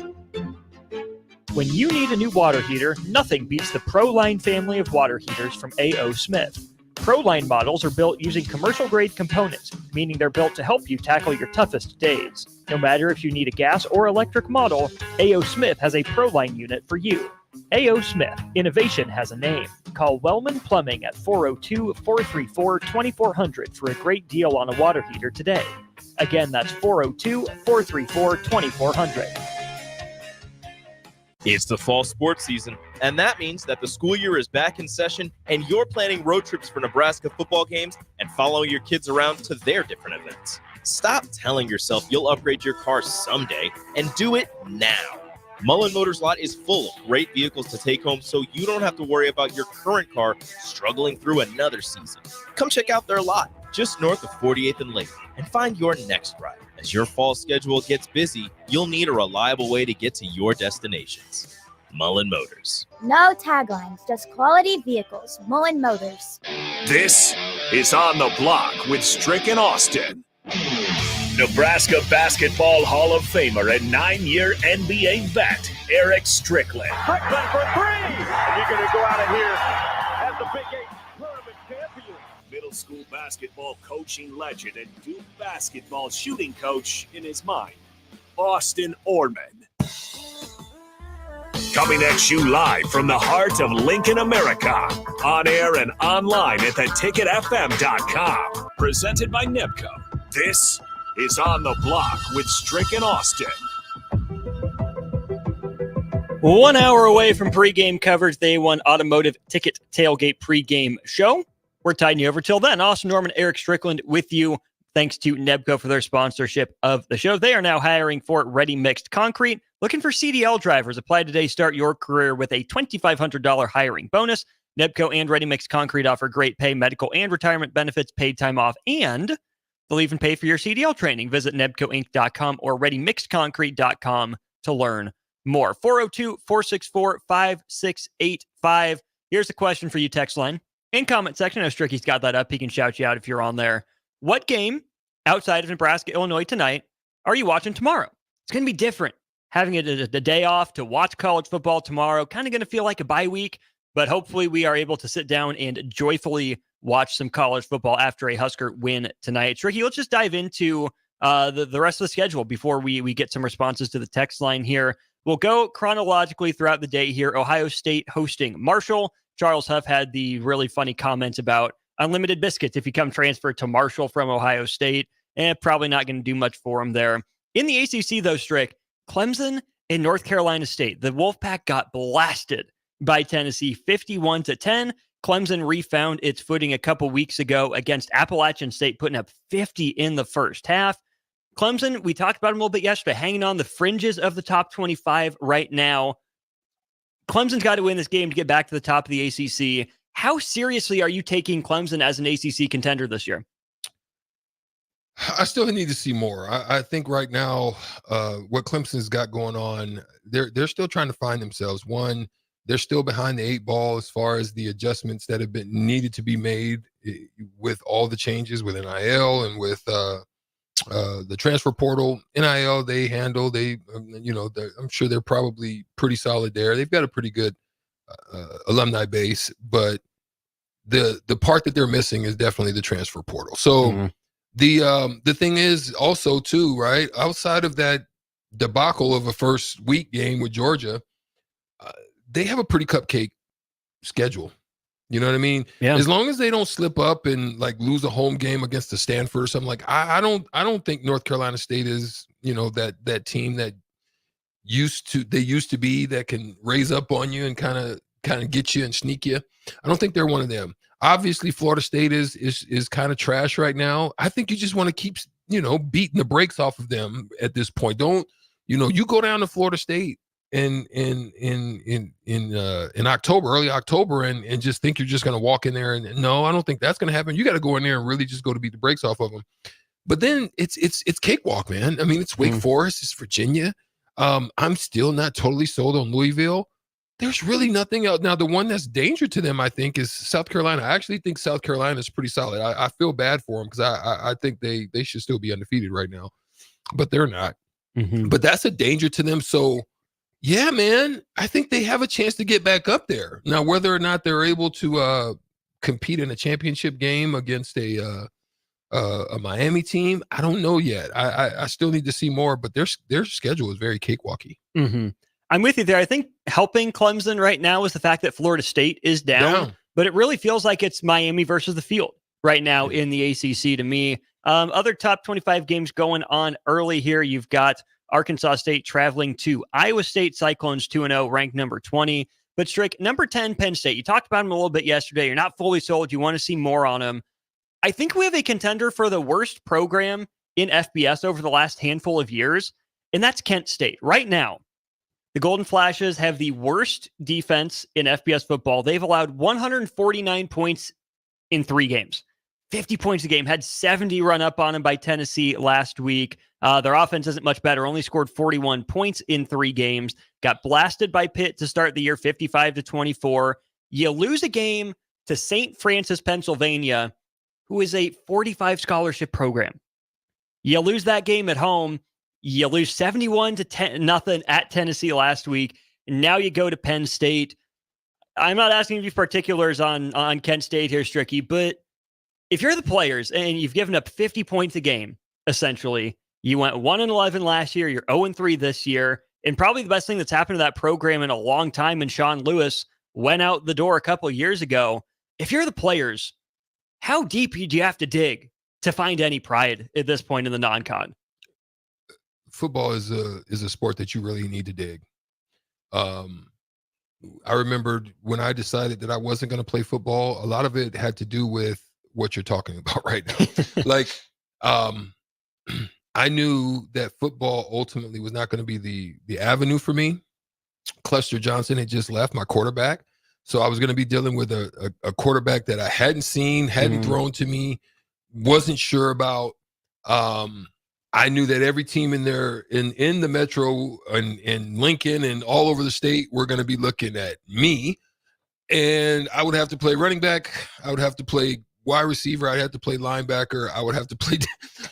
When you need a new water heater, nothing beats the ProLine family of water heaters from A.O. Smith. ProLine models are built using commercial-grade components, meaning they're built to help you tackle your toughest days. No matter if you need a gas or electric model, A.O. Smith has a ProLine unit for you. A.O. Smith, innovation has a name. Call Wellman Plumbing at 402-434-2400 for a great deal on a water heater today. Again, that's 402-434-2400. It's the fall sports season, and that means that the school year is back in session and you're planning road trips for Nebraska football games and following your kids around to their different events. Stop telling yourself you'll upgrade your car someday and do it now. Mullen Motors Lot is full of great vehicles to take home so you don't have to worry about your current car struggling through another season. Come check out their lot just north of 48th and Lake and find your next ride. As your fall schedule gets busy, you'll need a reliable way to get to your destinations. Mullen Motors. No taglines, just quality vehicles. Mullen Motors. This is On the Block with Strick and Austin. Nebraska Basketball Hall of Famer and 9-year NBA vet, Eric Strickland. Strickland for 3. And you're going to go out of here as the Big 8 tournament champion. Middle school basketball coaching legend and Duke basketball shooting coach in his mind, Austin Orman. Coming at you live from the heart of Lincoln, America. On air and online at theticketfm.com. Presented by NIPCO. This is On the Block with Strick and Austin. 1 hour away from pregame coverage, Day 1 Automotive Ticket Tailgate pregame show. We're tiding you over. Till then, Austin Norman, Eric Strickland with you. Thanks to Nebco for their sponsorship of the show. They are now hiring for Ready Mixed Concrete. Looking for CDL drivers. Apply today. Start your career with a $2,500 hiring bonus. Nebco and Ready Mixed Concrete offer great pay, medical and retirement benefits, paid time off, and they'll even pay for your CDL training. Visit nebcoinc.com or readymixedconcrete.com to learn more. 402-464-5685. Here's the question for you, text line. In comment section, I know Stricky's got that up. He can shout you out if you're on there. What game outside of Nebraska, Illinois tonight are you watching tomorrow? It's going to be different. Having a day off to watch college football tomorrow, kind of going to feel like a bye week, but hopefully we are able to sit down and joyfully watch some college football after a Husker win tonight. Tricky, let's just dive into the rest of the schedule before we get some responses to the text line here. We'll go chronologically throughout the day here. Ohio State hosting Marshall. Charles Huff had the really funny comments about unlimited biscuits if you come transfer to Marshall from Ohio State. probably not going to do much for them there. In the ACC, though, Strick, Clemson and North Carolina State, the Wolfpack got blasted by Tennessee 51-10. Clemson refound its footing a couple weeks ago against Appalachian State, putting up 50 in the first half. Clemson, we talked about them a little bit yesterday, hanging on the fringes of the top 25 right now. Clemson's got to win this game to get back to the top of the ACC. How seriously are you taking Clemson as an ACC contender this year? I still need to see more. I think right now, what Clemson's got going on, they're still trying to find themselves. One, they're still behind the 8 ball as far as the adjustments that have been needed to be made with all the changes with NIL and with the transfer portal. NIL they handle. I'm sure they're probably pretty solid there. They've got a pretty good alumni base, but the part that they're missing is definitely the transfer portal. So the thing is also too, right, outside of that debacle of a first week game with Georgia, they have a pretty cupcake schedule. You know what I mean? Yeah. As long as they don't slip up and like lose a home game against the Stanford or something, like I don't think North Carolina State is, that team that used to be that can raise up on you and kind of get you and sneak you. I don't think they're one of them. Obviously, Florida State is kind of trash right now. I think you just want to keep, beating the brakes off of them at this point. Don't, you go down to Florida State in October, early October, and just think you're just going to walk in there and no, I don't think that's going to happen. You got to go in there and really just go to beat the brakes off of them. But then it's cakewalk, man. I mean, it's Wake Forest, it's Virginia. I'm still not totally sold on Louisville. There's really nothing else. Now, the one that's danger to them, I think, is South Carolina. I actually think South Carolina is pretty solid. I feel bad for them because I think they should still be undefeated right now, but they're not. But that's a danger to them. So, yeah, man, I think they have a chance to get back up there. Now, whether or not they're able to compete in a championship game against a Miami team, I don't know yet. I still need to see more, but their schedule is very cakewalky. I'm with you there. I think helping Clemson right now is the fact that Florida State is down. But it really feels like it's Miami versus the field right now in the ACC to me. Other top 25 games going on early here. You've got Arkansas State traveling to Iowa State. Cyclones 2-0, ranked number 20. But Strick, number 10, Penn State. You talked about them a little bit yesterday. You're not fully sold. You want to see more on them. I think we have a contender for the worst program in FBS over the last handful of years, and that's Kent State. Right now, the Golden Flashes have the worst defense in FBS football. They've allowed 149 points in 3 games. 50 points a game. Had 70 run up on them by Tennessee last week. Their offense isn't much better. Only scored 41 points in 3 games. Got blasted by Pitt to start the year, 55-24. You lose a game to St. Francis, Pennsylvania, who is a 45 scholarship program. You lose that game at home. You lose 71-0 at Tennessee last week. And now you go to Penn State. I'm not asking you particulars on Kent State here, Stricky, but if you're the players and you've given up 50 points a game, essentially, you went 1-11 last year, you're 0-3 this year, and probably the best thing that's happened to that program in a long time, and Sean Lewis went out the door a couple of years ago. If you're the players, how deep do you have to dig to find any pride at this point in the non-con? Football is a sport that you really need to dig. I remember when I decided that I wasn't going to play football, a lot of it had to do with what you're talking about right now. Like, I knew that football ultimately was not going to be the avenue for me. Cluster Johnson had just left, my quarterback. So I was going to be dealing with a quarterback that I hadn't seen, hadn't thrown to me, wasn't sure about. I knew that every team in the Metro and Lincoln and all over the state were going to be looking at me. And I would have to play running back. I would have to play wide receiver. I'd have to play linebacker. I would have to play.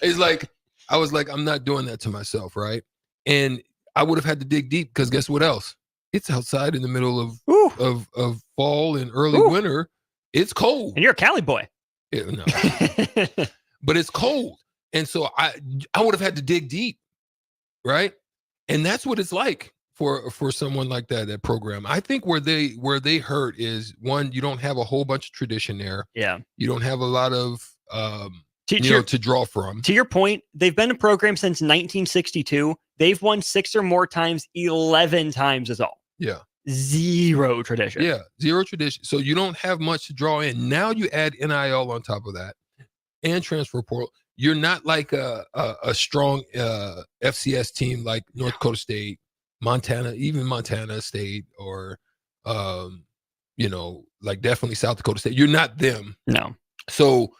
It's like, I was like, I'm not doing that to myself, right? And I would have had to dig deep because guess what else? It's outside in the middle of fall and early winter. It's cold. And you're a Cali boy. Yeah, no. But it's cold. And so I would have had to dig deep, right? And that's what it's like for someone like that program. I think where they hurt is, one, you don't have a whole bunch of tradition there. Yeah. You don't have a lot of to draw from. To your point, they've been a program since 1962. They've won 6 or more times, 11 times is all. Yeah. Zero tradition. Yeah, zero tradition. So you don't have much to draw in. Now you add NIL on top of that and transfer portal. You're not like a strong FCS team like North Dakota State, Montana, even Montana State, or like definitely South Dakota State. You're not them. No. So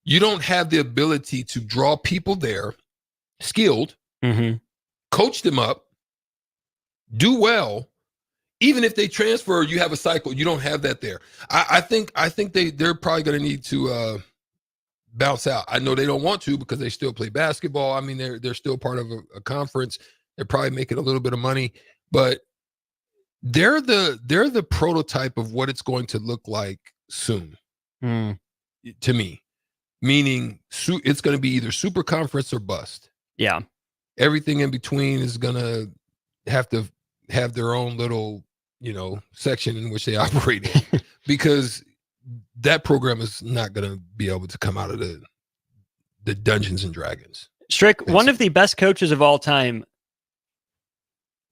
you don't have the ability to draw people there, skilled, coach them up, do well. Even if they transfer, you have a cycle. You don't have that there. I think they're probably going to need to bounce out. I know they don't want to because they still play basketball. I mean, they're still part of a conference. They're probably making a little bit of money, but they're the prototype of what it's going to look like soon. To me, meaning it's going to be either super conference or bust. Yeah, everything in between is going to have their own little section in which they operate in, because that program is not going to be able to come out of the Dungeons and Dragons. Strick, one of the best coaches of all time,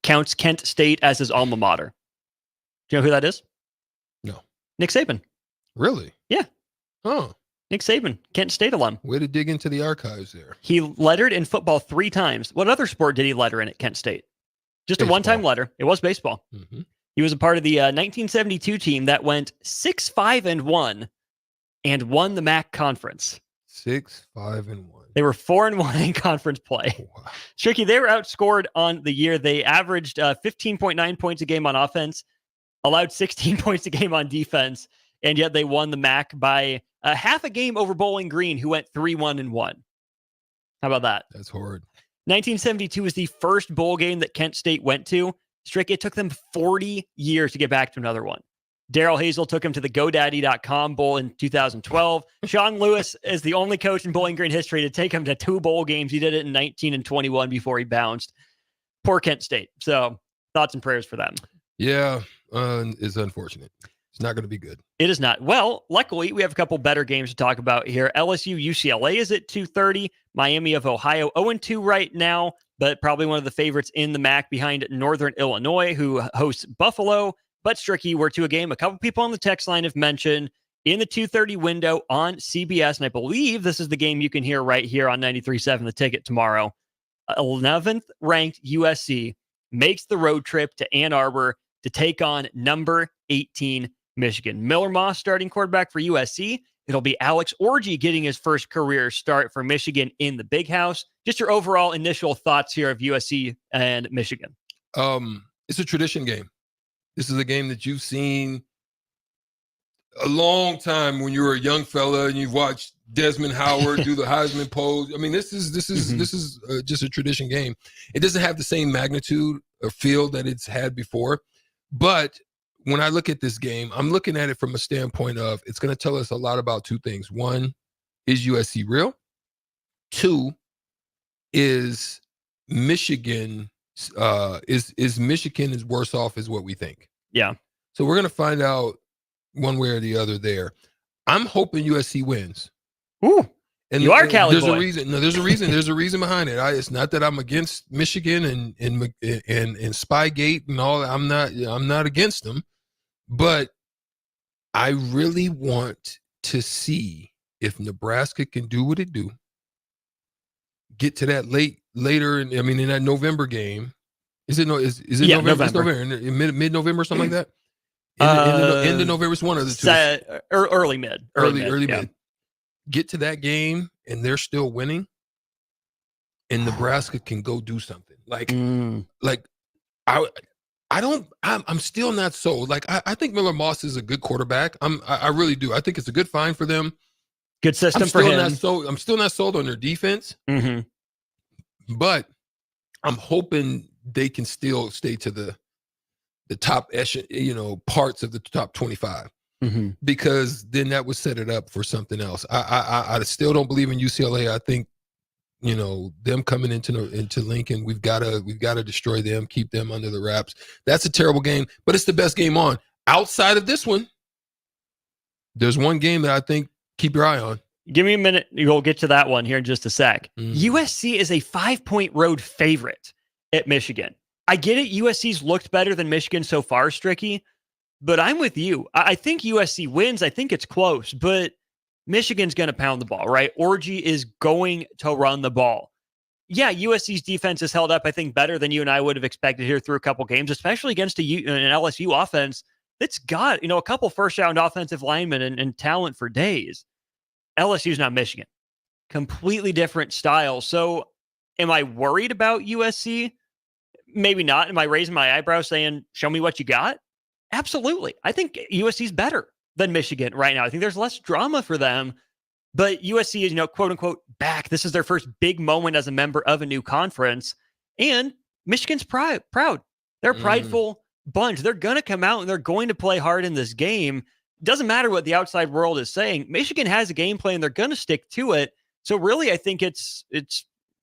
counts Kent State as his alma mater. Do you know who that is? No. Nick Saban. Really? Yeah. Oh. Nick Saban, Kent State alum. Way to dig into the archives there. He lettered in football 3 times. What other sport did he letter in at Kent State? Just baseball. A one-time letter. It was baseball. He was a part of the 1972 team that went 6-5-1 and won the MAC conference. 6-5-1. They were 4-1 in conference play. Wow. Tricky, they were outscored on the year. They averaged 15.9 points a game on offense, allowed 16 points a game on defense, and yet they won the MAC by half a game over Bowling Green, who went 3-1-1. How about that? That's horrid. 1972 was the first bowl game that Kent State went to. Strick, it took them 40 years to get back to another one. Daryl Hazel took him to the GoDaddy.com Bowl in 2012. Sean Lewis is the only coach in Bowling Green history to take him to 2 bowl games. He did it in 19 and 21 before he bounced. Poor Kent State. So thoughts and prayers for them. Yeah, it's unfortunate. It's not going to be good. It is not. Well, luckily, we have a couple better games to talk about here. LSU UCLA is at 2:30. Miami of Ohio 0-2 right now, but probably one of the favorites in the MAC behind Northern Illinois, who hosts Buffalo. But Stricky, we're to a game a couple people on the text line have mentioned in the 2:30 window on CBS, and I believe this is the game you can hear right here on 93.7 The Ticket tomorrow. 11th ranked USC makes the road trip to Ann Arbor to take on number 18 Michigan. Miller Moss starting quarterback for USC. It'll be Alex Orji getting his first career start for Michigan in the Big House. Just your overall initial thoughts here of USC and Michigan. It's a tradition game. This is a game that you've seen a long time when you were a young fella and you've watched Desmond Howard do the Heisman pose. I mean, this is just a tradition game. It doesn't have the same magnitude or feel that it's had before, but when I look at this game, I'm looking at it from a standpoint of it's going to tell us a lot about 2 things. 1, is USC real? 2, is Michigan is Michigan as worse off as what we think? Yeah. So we're going to find out one way or the other there. I'm hoping USC wins. Ooh. And you are Cali there's boy. a reason. No, there's a reason. There's a reason behind it. It's not that I'm against Michigan and Spygate and all. I'm not against them, but I really want to see if Nebraska can do what it do. Get to that later. In that November game. Is it November? November. It's November, in mid-November, something like that. End of November. It's one of the 2. Early mid. Mid. Get to that game and they're still winning, and Nebraska can go do something. I'm still not sold. I think Miller Moss is a good quarterback. I really do. I think it's a good find for them. Good system for him. I'm still not sold on their defense, but I'm hoping they can still stay to the top parts of the top 25. Because then that would set it up for something else. I still don't believe in UCLA. I think them coming into Lincoln, we've got to destroy them, keep them under the wraps. That's a terrible game, but it's the best game on. Outside of this one, there's one game that I think keep your eye on. Give me a minute. We'll get to that one here in just a sec. USC is a 5-point road favorite at Michigan. I get it. USC's looked better than Michigan so far, Stricky, but I'm with you. I think USC wins. I think it's close, but Michigan's going to pound the ball, right? Orji is going to run the ball. Yeah, USC's defense has held up, I think, better than you and I would have expected here through a couple games, especially against an LSU offense that's got, a couple first-round offensive linemen and talent for days. LSU's not Michigan. Completely different style. So am I worried about USC? Maybe not. Am I raising my eyebrows saying, show me what you got? Absolutely. I think USC's better than Michigan right now. I think there's less drama for them, but USC is, quote unquote, back. This is their first big moment as a member of a new conference. And Michigan's proud. They're a prideful bunch. They're going to come out and they're going to play hard in this game. Doesn't matter what the outside world is saying. Michigan has a game plan. They're going to stick to it. So really, I think it's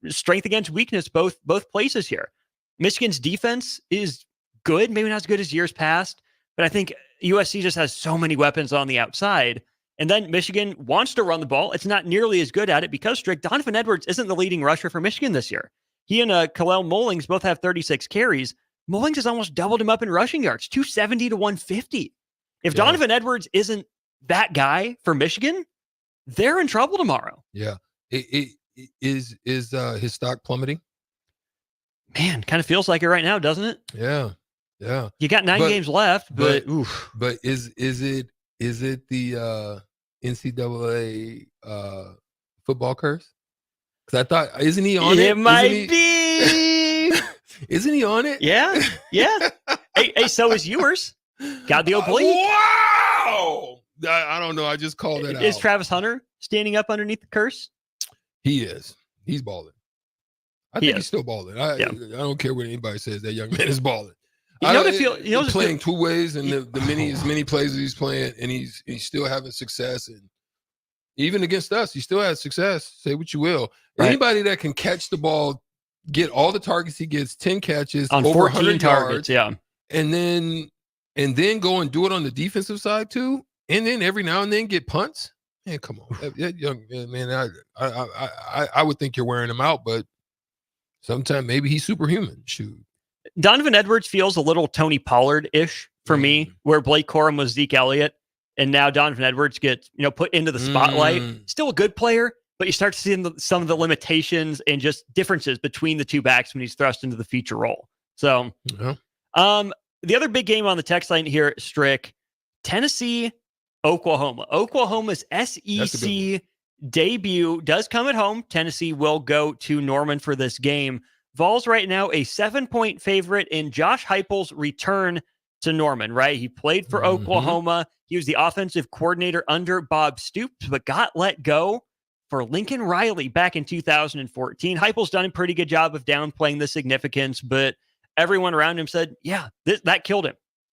strength against weakness, both places here. Michigan's defense is good, maybe not as good as years past, but I think USC just has so many weapons on the outside. And then Michigan wants to run the ball. It's not nearly as good at it because Strick, Donovan Edwards isn't the leading rusher for Michigan this year. He and Kalel Mullings both have 36 carries. Mullings has almost doubled him up in rushing yards, 270 to 150. If Donovan Edwards isn't that guy for Michigan, they're in trouble tomorrow. Yeah. Is his stock plummeting? Man, kind of feels like it right now, doesn't it? Yeah. You got 9 games left, but oof. But is it the NCAA football curse? Because I thought, isn't he on it? It might be. Isn't he on it? Yeah. Hey, so is yours. Got the oblique. Wow! I don't know. I just called it out. Is Travis Hunter standing up underneath the curse? He is. He's balling. I think he's still balling. I don't care what anybody says. That young man is balling. He's playing two ways, and as many plays as he's playing, and he's still having success. And even against us, he still has success. Say what you will. Right. Anybody that can catch the ball, get all the targets he gets, 10 catches, on over 14 targets, and then go and do it on the defensive side too, and then every now and then get punts. Man, come on, that young man. I would think you're wearing him out, but sometimes maybe he's superhuman. Shoot. Donovan Edwards feels a little Tony Pollard-ish for me, where Blake Corum was Zeke Elliott, and now Donovan Edwards gets put into the spotlight. Still a good player, but you start to see some of the limitations and just differences between the two backs when he's thrust into the feature role. So, the other big game on the text line here, Strick, Tennessee, Oklahoma. Oklahoma's SEC debut does come at home. Tennessee will go to Norman for this game. Vols right now a 7-point favorite in Josh Heupel's return to Norman, right? He played for Oklahoma. He was the offensive coordinator under Bob Stoops, but got let go for Lincoln Riley back in 2014. Heupel's done a pretty good job of downplaying the significance, but everyone around him said, that killed him.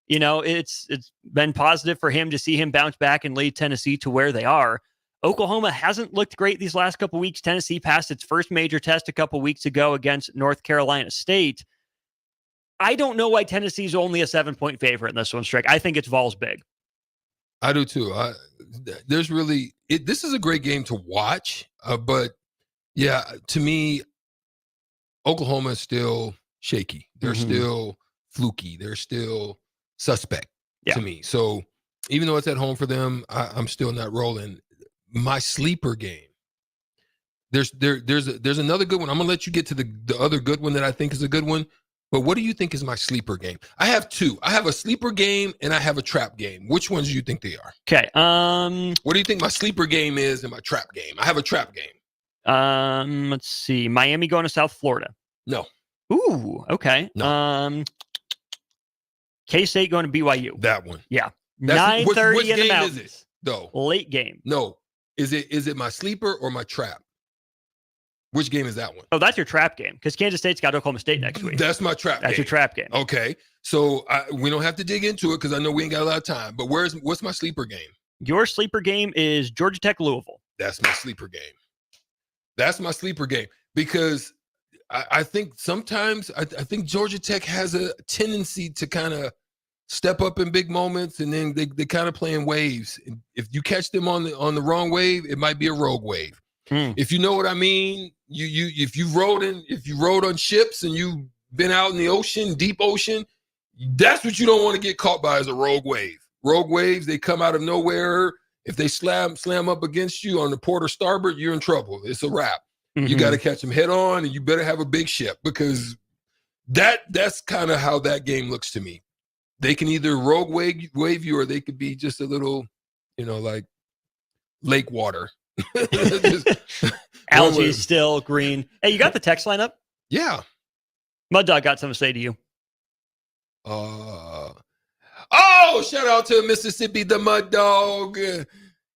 It's been positive for him to see him bounce back and lead Tennessee to where they are. Oklahoma hasn't looked great these last couple weeks. Tennessee passed its first major test a couple weeks ago against North Carolina State. I don't know why Tennessee's only a 7-point favorite in this one, Strick. I think it's Vols big. I do too. This is a great game to watch, but to me, Oklahoma is still shaky. They're still fluky. They're still suspect to me. So even though it's at home for them, I'm still not rolling. My sleeper game. There's another good one. I'm gonna let you get to the other good one that I think is a good one. But what do you think is my sleeper game? I have two. I have a sleeper game and I have a trap game. Which ones do you think they are? Okay. What do you think my sleeper game is and my trap game? I have a trap game. Let's see. Miami going to South Florida. No. Ooh, okay. No. K-State going to BYU. That one. Yeah. 9:30 in the mountains. Is it, though? Late game. No. Is it my sleeper or my trap? Which game is that one? Oh, that's your trap game because Kansas State's got Oklahoma State next week. That's my trap game. That's your trap game. Okay. So we don't have to dig into it because I know we ain't got a lot of time. But what's my sleeper game? Your sleeper game is Georgia Tech Louisville. That's my sleeper game. That's my sleeper game because I think sometimes I think Georgia Tech has a tendency to kind of step up in big moments, and then they kind of play in waves. If you catch them on the wrong wave, it might be a rogue wave. If you know what I mean, if you rode on ships and you've been out in the ocean, deep ocean, that's what you don't want to get caught by, is a rogue wave. Rogue waves, they come out of nowhere. If they slam up against you on the port or starboard, you're in trouble. It's a wrap. You got to catch them head on, and you better have a big ship, because that's kind of how that game looks to me. They can either rogue wave you, or they could be just a little, like lake water. Algae still green. Hey, you got the text line up? Yeah. Mud Dog got something to say to you. Shout out to Mississippi, the Mud Dog. It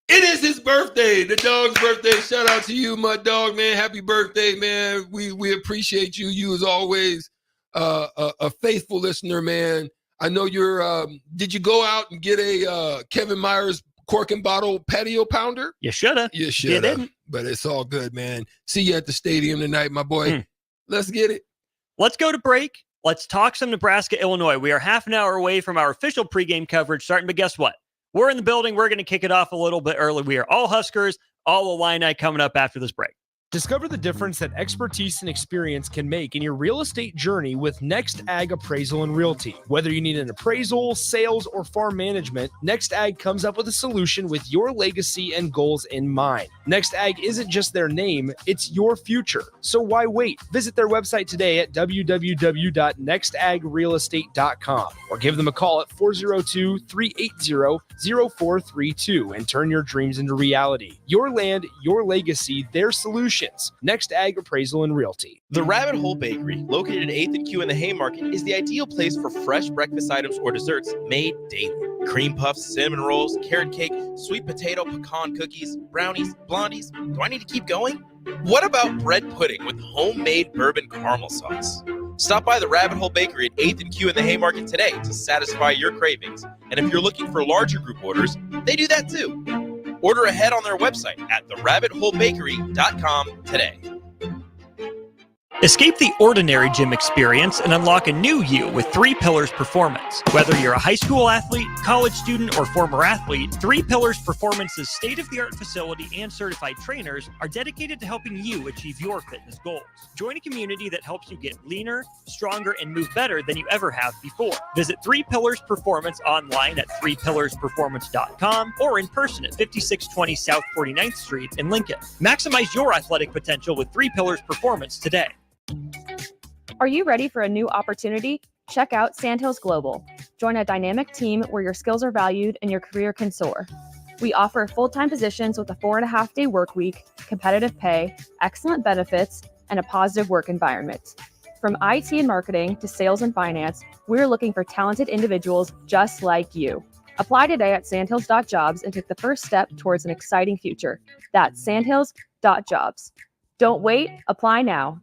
is his birthday, the dog's birthday. Shout out to you, Mud Dog, man. Happy birthday, man. We appreciate you. You, as always, a faithful listener, man. I know you're, did you go out and get a Kevin Myers cork and bottle patio pounder? You should have. You should have. But it's all good, man. See you at the stadium tonight, my boy. Let's get it. Let's go to break. Let's talk some Nebraska, Illinois. We are half an hour away from our official pregame coverage starting, but guess what? We're in the building. We're going to kick it off a little bit early. We are all Huskers, all Illini coming up after this break. Discover the difference that expertise and experience can make in your real estate journey with Next Ag Appraisal and Realty. Whether you need an appraisal, sales, or farm management, Next Ag comes up with a solution with your legacy and goals in mind. Next Ag isn't just their name, it's your future. So why wait? Visit their website today at www.nextagrealestate.com or give them a call at 402-380-0432 and turn your dreams into reality. Your land, your legacy, their solution. Next Ag Appraisal and Realty. The Rabbit Hole Bakery, located at 8th and Q in the Haymarket, is the ideal place for fresh breakfast items or desserts made daily. Cream puffs, cinnamon rolls, carrot cake, sweet potato, pecan cookies, brownies, blondies. Do I need to keep going? What about bread pudding with homemade bourbon caramel sauce? Stop by the Rabbit Hole Bakery at 8th and Q in the Haymarket today to satisfy your cravings. And if you're looking for larger group orders, they do that too. Order ahead on their website at therabbitholebakery.com today. Escape the ordinary gym experience and unlock a new you with 3 Pillars Performance. Whether you're a high school athlete, college student, or former athlete, 3 Pillars Performance's state-of-the-art facility and certified trainers are dedicated to helping you achieve your fitness goals. Join a community that helps you get leaner, stronger, and move better than you ever have before. Visit 3 Pillars Performance online at 3pillarsperformance.com or in person at 5620 South 49th Street in Lincoln. Maximize your athletic potential with 3 Pillars Performance today. Are you ready for a new opportunity? Check out Sandhills Global. Join a dynamic team where your skills are valued and your career can soar. We offer full-time positions with a 4.5-day work week, competitive pay, excellent benefits, and a positive work environment. From IT and marketing to sales and finance, we're looking for talented individuals just like you. Apply today at sandhills.jobs and take the first step towards an exciting future. That's sandhills.jobs. Don't wait, apply now.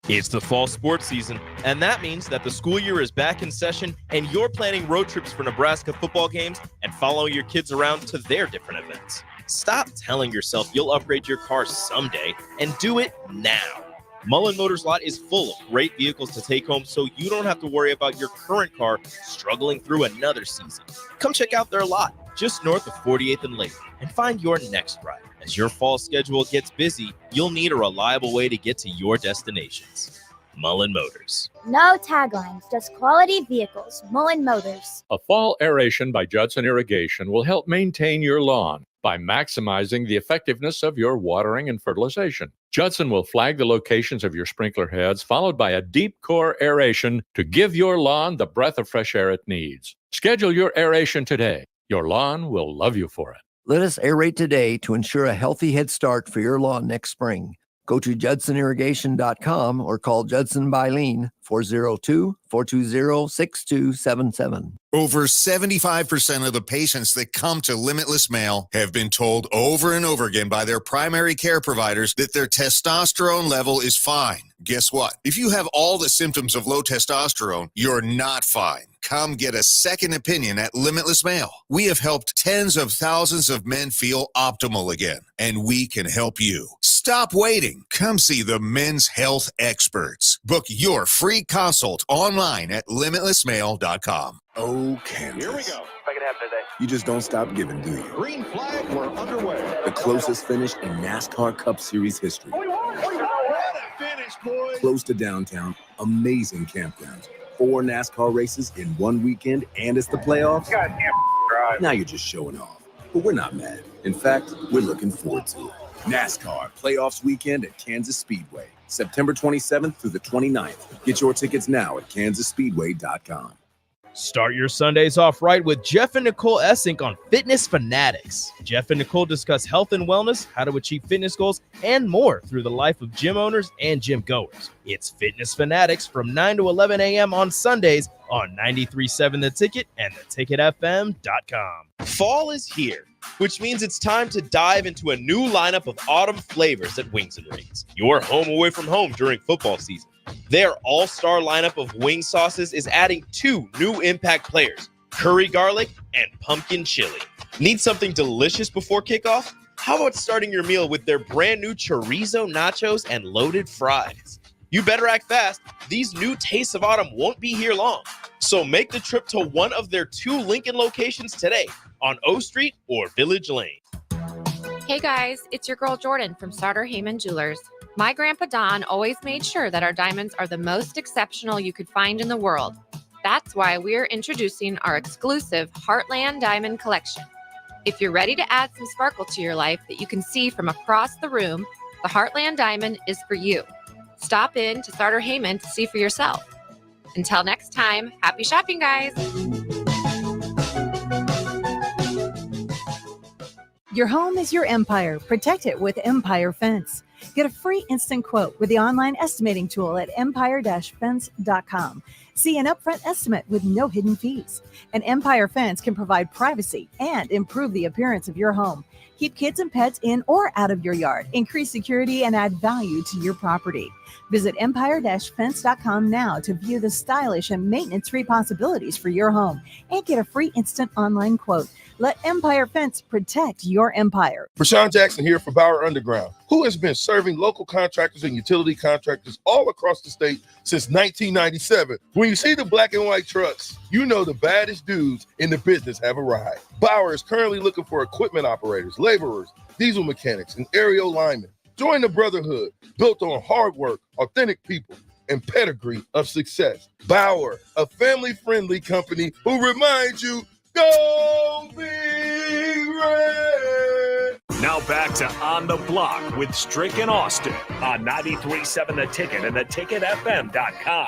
It's the fall sports season, and that means that the school year is back in session and you're planning road trips for Nebraska football games and following your kids around to their different events. Stop telling yourself you'll upgrade your car someday and do it now. Mullen Motors Lot is full of great vehicles to take home so you don't have to worry about your current car struggling through another season. Come check out their lot just north of 48th and Lake and find your next ride. As your fall schedule gets busy, you'll need a reliable way to get to your destinations. Mullen Motors. No taglines, just quality vehicles. Mullen Motors. A fall aeration by Judson Irrigation will help maintain your lawn by maximizing the effectiveness of your watering and fertilization. Judson will flag the locations of your sprinkler heads, followed by a deep core aeration to give your lawn the breath of fresh air it needs. Schedule your aeration today. Your lawn will love you for it. Let us aerate today to ensure a healthy head start for your lawn next spring. Go to judsonirrigation.com or call Judson Bylene 402-420-6277. Over 75% of the patients that come to Limitless Male have been told over and over again by their primary care providers that their testosterone level is fine. Guess what? If you have all the symptoms of low testosterone, you're not fine. Come get a second opinion at Limitless Male. We have helped tens of thousands of men feel optimal again, and we can help you. Stop waiting. Come see the men's health experts. Book your free consult online at limitlessmale.com. Oh, Kansas. Here we go. Second half today. You just don't stop giving, do you? Green flag, we're underway. The closest finish in NASCAR Cup Series history. We won! What a finish, boys! Close to downtown, amazing campgrounds. 4 NASCAR races in one weekend, and it's the playoffs. Goddamn drive. Now you're just showing off. But we're not mad. In fact, we're looking forward to it. NASCAR Playoffs Weekend at Kansas Speedway, September 27th through the 29th. Get your tickets now at kansasspeedway.com. Start your Sundays off right with Jeff and Nicole Essink on Fitness Fanatics. Jeff and Nicole discuss health and wellness, how to achieve fitness goals, and more through the life of gym owners and gym goers. It's Fitness Fanatics from 9 to 11 a.m. on Sundays on 93.7 The Ticket and theticketfm.com. Fall is here, which means it's time to dive into a new lineup of autumn flavors at Wings and Rings. Your home away from home during football season. Their all-star lineup of wing sauces is adding 2 new impact players, curry garlic and pumpkin chili. Need something delicious before kickoff? How about starting your meal with their brand new chorizo nachos and loaded fries? You better act fast. These new tastes of autumn won't be here long. So make the trip to one of their 2 Lincoln locations today on O Street or Village Lane. Hey guys, it's your girl Jordan from Sartor Heyman Jewelers. My grandpa Don always made sure that our diamonds are the most exceptional you could find in the world. That's why we're introducing our exclusive Heartland Diamond Collection. If you're ready to add some sparkle to your life that you can see from across the room, the Heartland Diamond is for you. Stop in to Sartor Heyman to see for yourself. Until next time, happy shopping, guys. Your home is your empire. Protect it with Empire Fence. Get a free instant quote with the online estimating tool at empire-fence.com. See an upfront estimate with no hidden fees. An Empire Fence can provide privacy and improve the appearance of your home. Keep kids and pets in or out of your yard. Increase security and add value to your property. Visit empire-fence.com now to view the stylish and maintenance-free possibilities for your home and get a free instant online quote. Let Empire Fence protect your empire. Rashawn Jackson here for Bauer Underground, who has been serving local contractors and utility contractors all across the state since 1997. When you see the black and white trucks, you know the baddest dudes in the business have arrived. Bauer is currently looking for equipment operators, laborers, diesel mechanics, and aerial linemen. Join the brotherhood built on hard work, authentic people, and pedigree of success. Bauer, a family-friendly company who reminds you, go Big Red! Now back to On the Block with Strick and Austin on 93.7 The Ticket and theticketfm.com.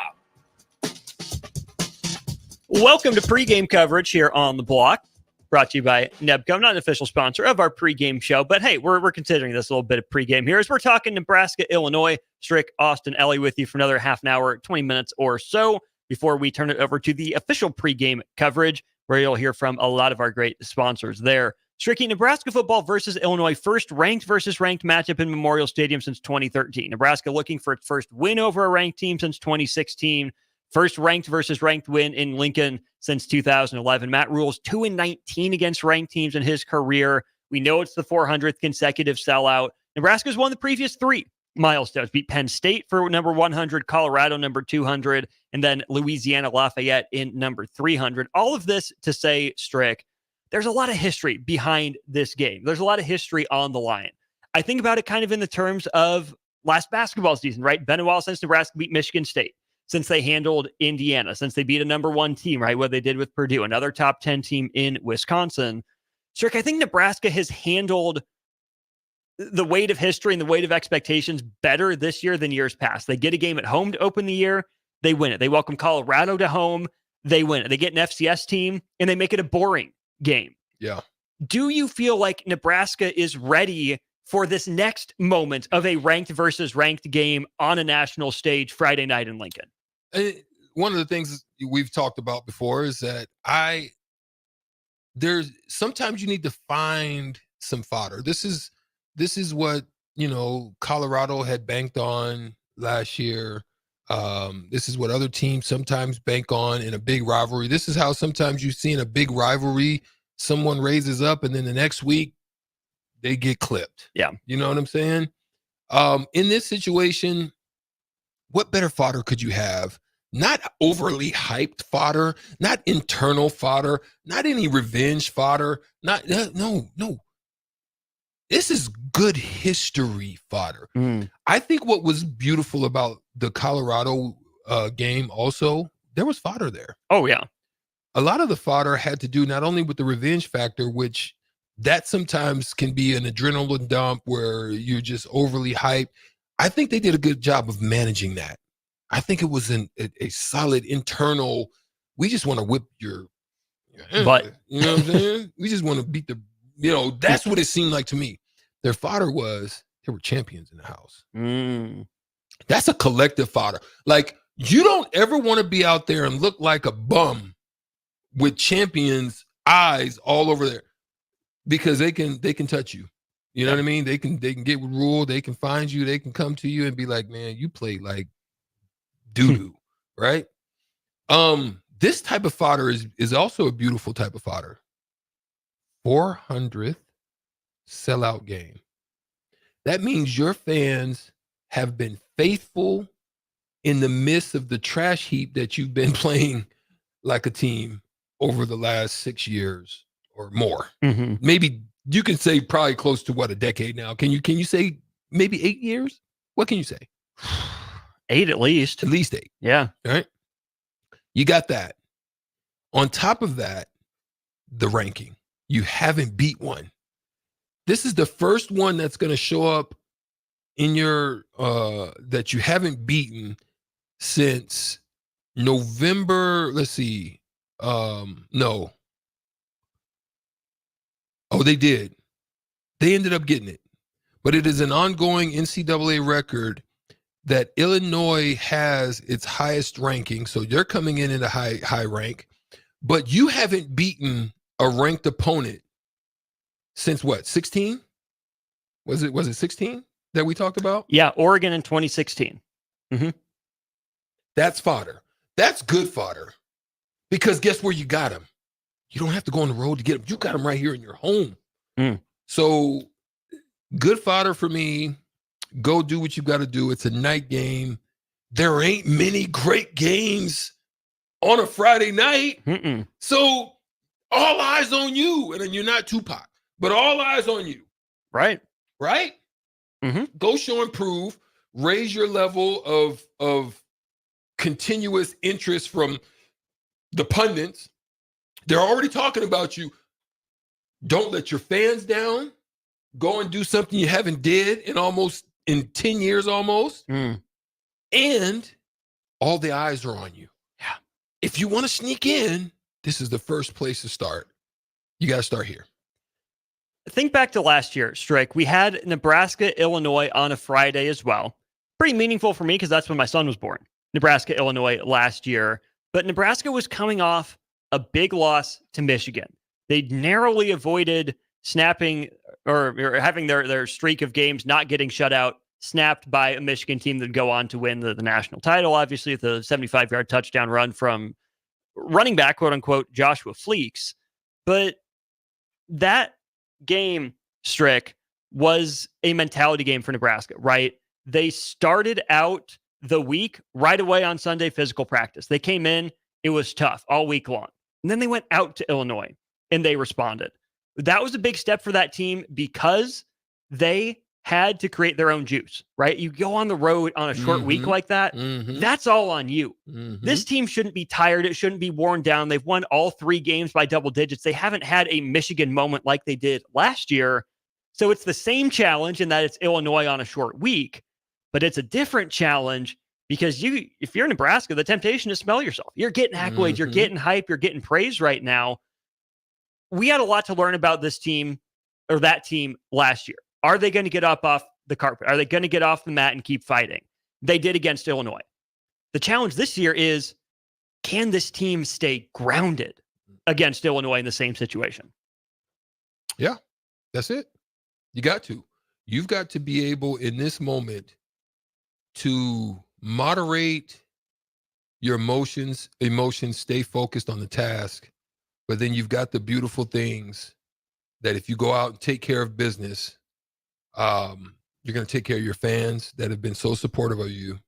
Welcome to pregame coverage here on the block, brought to you by Nebco, not an official sponsor of our pregame show, but hey, we're considering this a little bit of pregame here as we're talking Nebraska, Illinois. Strick, Austin, Ellie with you for another half an hour, 20 minutes or so before we turn it over to the official pregame coverage, where you'll hear from a lot of our great sponsors there. Stricky, Nebraska football versus Illinois, first ranked versus ranked matchup in Memorial Stadium since 2013. Nebraska looking for its first win over a ranked team since 2016. First ranked versus ranked win in Lincoln since 2011. Matt Rule's 2-19 against ranked teams in his career. We know it's the 400th consecutive sellout. Nebraska's won the previous 3 milestones. Beat Penn State for number 100, Colorado number 200, and then Louisiana Lafayette in number 300. All of this to say, Strick, there's a lot of history behind this game. There's a lot of history on the line. I think about it kind of in the terms of last basketball season, right? Been a while since Nebraska beat Michigan State, since they handled Indiana, since they beat a number 1 team, right? What they did with Purdue, another top 10 team in Wisconsin. Strick, I think Nebraska has handled the weight of history and the weight of expectations better this year than years past. They get a game at home to open the year. They win it. They welcome Colorado to home. They win it. They get an FCS team and they make it a boring game. Yeah. Do you feel like Nebraska is ready for this next moment of a ranked versus ranked game on a national stage Friday night in Lincoln? One of the things we've talked about before is that there's sometimes you need to find some fodder. This is what, Colorado had banked on last year. This is what other teams sometimes bank on in a big rivalry. This is how sometimes you see in a big rivalry, someone raises up and then the next week they get clipped. Yeah. You know what I'm saying? In this situation, what better fodder could you have not overly hyped fodder, not internal fodder, not any revenge fodder. No. This is good history fodder. I think what was beautiful about the Colorado game also, there was fodder there. Oh, yeah. A lot of the fodder had to do not only with the revenge factor, which that sometimes can be an adrenaline dump where you're just overly hyped. I think they did a good job of managing that. I think it was a solid internal, we just want to whip your butt. You know what I'm saying? We just want to beat that's what it seemed like to me. Their fodder was, they were champions in the house. That's a collective fodder. Like, you don't ever want to be out there and look like a bum with champions' eyes all over there, because they can touch you. You know what I mean? They can get with rule. They can find you. They can come to you and be like, man, you played like doo-doo, right? This type of fodder is also a beautiful type of fodder. 400th sellout game. That means your fans have been faithful in the midst of the trash heap that you've been playing like a team over the last 6 years or more. Maybe you can say probably close to a decade now. Can you say maybe 8 years? What can you say? 8 at least. At least 8. Yeah. All right. You got that. On top of that, the ranking. You haven't beat one. This is the first one that's going to show up in your that you haven't beaten since November. Let's see. No. Oh, they did. They ended up getting it. But it is an ongoing NCAA record that Illinois has its highest ranking. So they're coming in at a high rank. But you haven't beaten a ranked opponent since what, 16? Was it 16 that we talked about? Yeah, Oregon in 2016. That's fodder. That's good fodder. Because guess where you got them? You don't have to go on the road to get them. You got them right here in your home. So good fodder for me. Go do what you got to do. It's a night game. There ain't many great games on a Friday night. So all eyes on you. And then you're not Tupac, but all eyes on you. Right. Go show and prove. Raise your level of continuous interest from the pundits. They're already talking about you. Don't let your fans down. Go and do something you haven't did in 10 years almost. And all the eyes are on you. Yeah. If you want to sneak in, this is the first place to start. You got to start here. Think back to last year, Strick. We had Nebraska, Illinois on a Friday as well. Pretty meaningful for me because that's when my son was born. Nebraska, Illinois last year. But Nebraska was coming off a big loss to Michigan. They narrowly avoided snapping or having their streak of games not getting shut out snapped by a Michigan team that would go on to win the national title, obviously, with the 75-yard touchdown run from running back, quote-unquote, Joshua Fleeks. But that game, Strick, was a mentality game for Nebraska, right? They started out the week right away on Sunday, physical practice. They came in, it was tough all week long. And then they went out to Illinois and they responded. That was a big step for that team because they had to create their own juice, right? You go on the road on a short week like that, that's all on you. This team shouldn't be tired. It shouldn't be worn down. They've won all 3 games by double digits. They haven't had a Michigan moment like they did last year. So it's the same challenge in that it's Illinois on a short week, but it's a different challenge because if you're Nebraska, the temptation is smell yourself. You're getting accolades, you're getting hype, you're getting praise right now. We had a lot to learn about this team or that team last year. Are they going to get up off the carpet? Are they going to get off the mat and keep fighting? They did against Illinois. The challenge this year is, can this team stay grounded against Illinois in the same situation? Yeah, that's it. You got to. You've got to be able in this moment to moderate your emotions, stay focused on the task. But then you've got the beautiful things that if you go out and take care of business, you're going to take care of your fans that have been so supportive of you.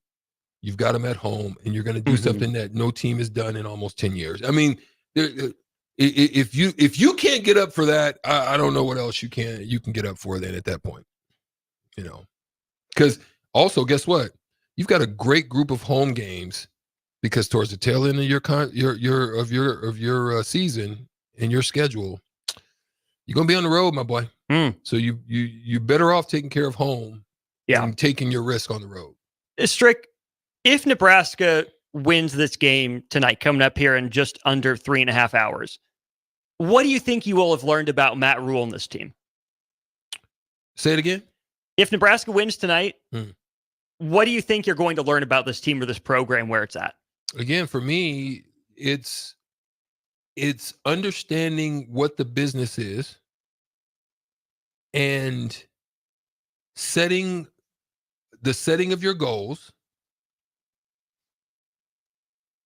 You've got them at home, and you're going to do something that no team has done in almost 10 years. I mean, if you can't get up for that, I don't know what else you can get up for then at that point. Because also, guess what? You've got a great group of home games, because towards the tail end of your season and your schedule, you're gonna be on the road, my boy. So you're better off taking care of home and taking your risk on the road. Strick, if Nebraska wins this game tonight, coming up here in just under 3.5 hours, what do you think you will have learned about Matt Rule and this team? Say it again. If Nebraska wins tonight, what do you think you're going to learn about this team or this program, where it's at? Again, for me, it's understanding what the business is and setting of your goals,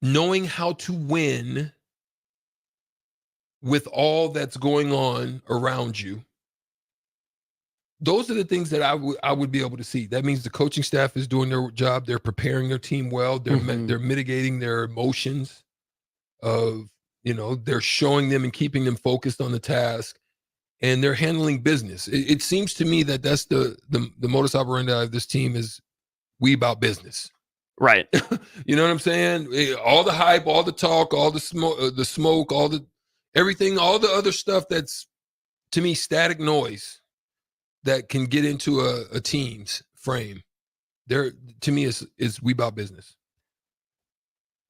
knowing how to win with all that's going on around you. Those are the things that I would be able to see. That means the coaching staff is doing their job. They're preparing their team well. They're mitigating their emotions of, they're showing them and keeping them focused on the task, and they're handling business. It seems to me that that's the modus operandi of this team is we about business. Right. You know what I'm saying? All the hype, all the talk, all the smoke, all the everything, all the other stuff that's, to me, static noise that can get into a team's frame. There, to me, is we about business.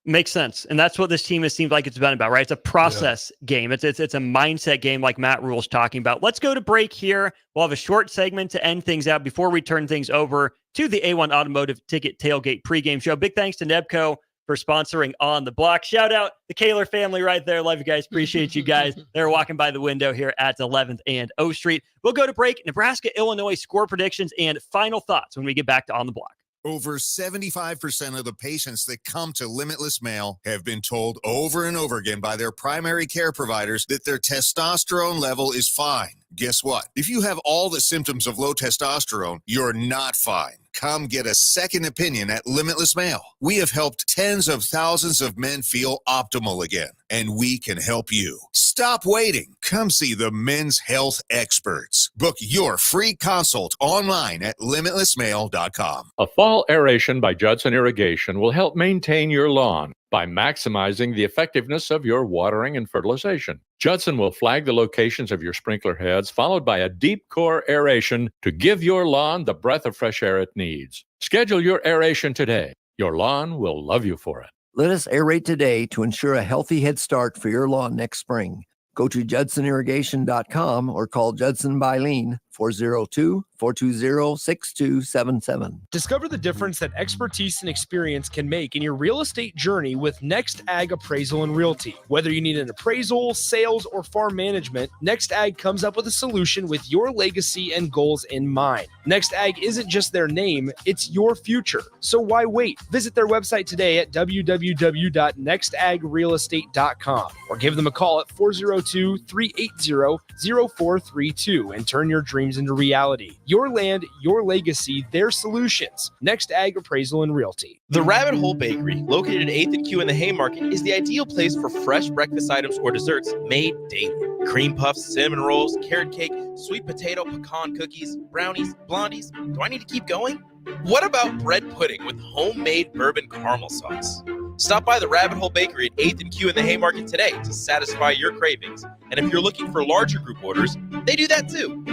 Makes sense. And that's what this team has seemed like it's been about, right? It's a process game. It's a mindset game like Matt Rule's talking about. Let's go to break here. We'll have a short segment to end things out before we turn things over to the A1 Automotive Ticket Tailgate pregame show. Big thanks to Nebco for sponsoring On the Block. Shout out the Kaler family right there. Love you guys. Appreciate you guys. They're walking by the window here at 11th and O Street. We'll go to break. Nebraska, Illinois score predictions and final thoughts when we get back to On the Block. Over 75% of the patients that come to Limitless Male have been told over and over again by their primary care providers that their testosterone level is fine. Guess what? If you have all the symptoms of low testosterone, you're not fine. Come get a second opinion at Limitless Male. We have helped tens of thousands of men feel optimal again, and we can help you. Stop waiting. Come see the men's health experts. Book your free consult online at limitlessmale.com. A fall aeration by Judson Irrigation will help maintain your lawn by maximizing the effectiveness of your watering and fertilization. Judson will flag the locations of your sprinkler heads, followed by a deep core aeration to give your lawn the breath of fresh air it needs. Schedule your aeration today. Your lawn will love you for it. Let us aerate today to ensure a healthy head start for your lawn next spring. Go to judsonirrigation.com or call Judson Bylene 402-420-6277. Discover the difference that expertise and experience can make in your real estate journey with Next Ag Appraisal and Realty. Whether you need an appraisal, sales, or farm management, Next Ag comes up with a solution with your legacy and goals in mind. Next Ag isn't just their name, it's your future. So why wait? Visit their website today at www.nextagrealestate.com or give them a call at 402-380-0432 and turn your dreams into reality. Your land, your legacy, their solutions. Next Ag Appraisal and Realty. The Rabbit Hole Bakery, located at 8th and Q in the Haymarket, is the ideal place for fresh breakfast items or desserts made daily. Cream puffs, cinnamon rolls, carrot cake, sweet potato, pecan cookies, brownies, blondies. Do I need to keep going? What about bread pudding with homemade bourbon caramel sauce? Stop by the Rabbit Hole Bakery at 8th and Q in the Haymarket today to satisfy your cravings. And if you're looking for larger group orders, they do that too.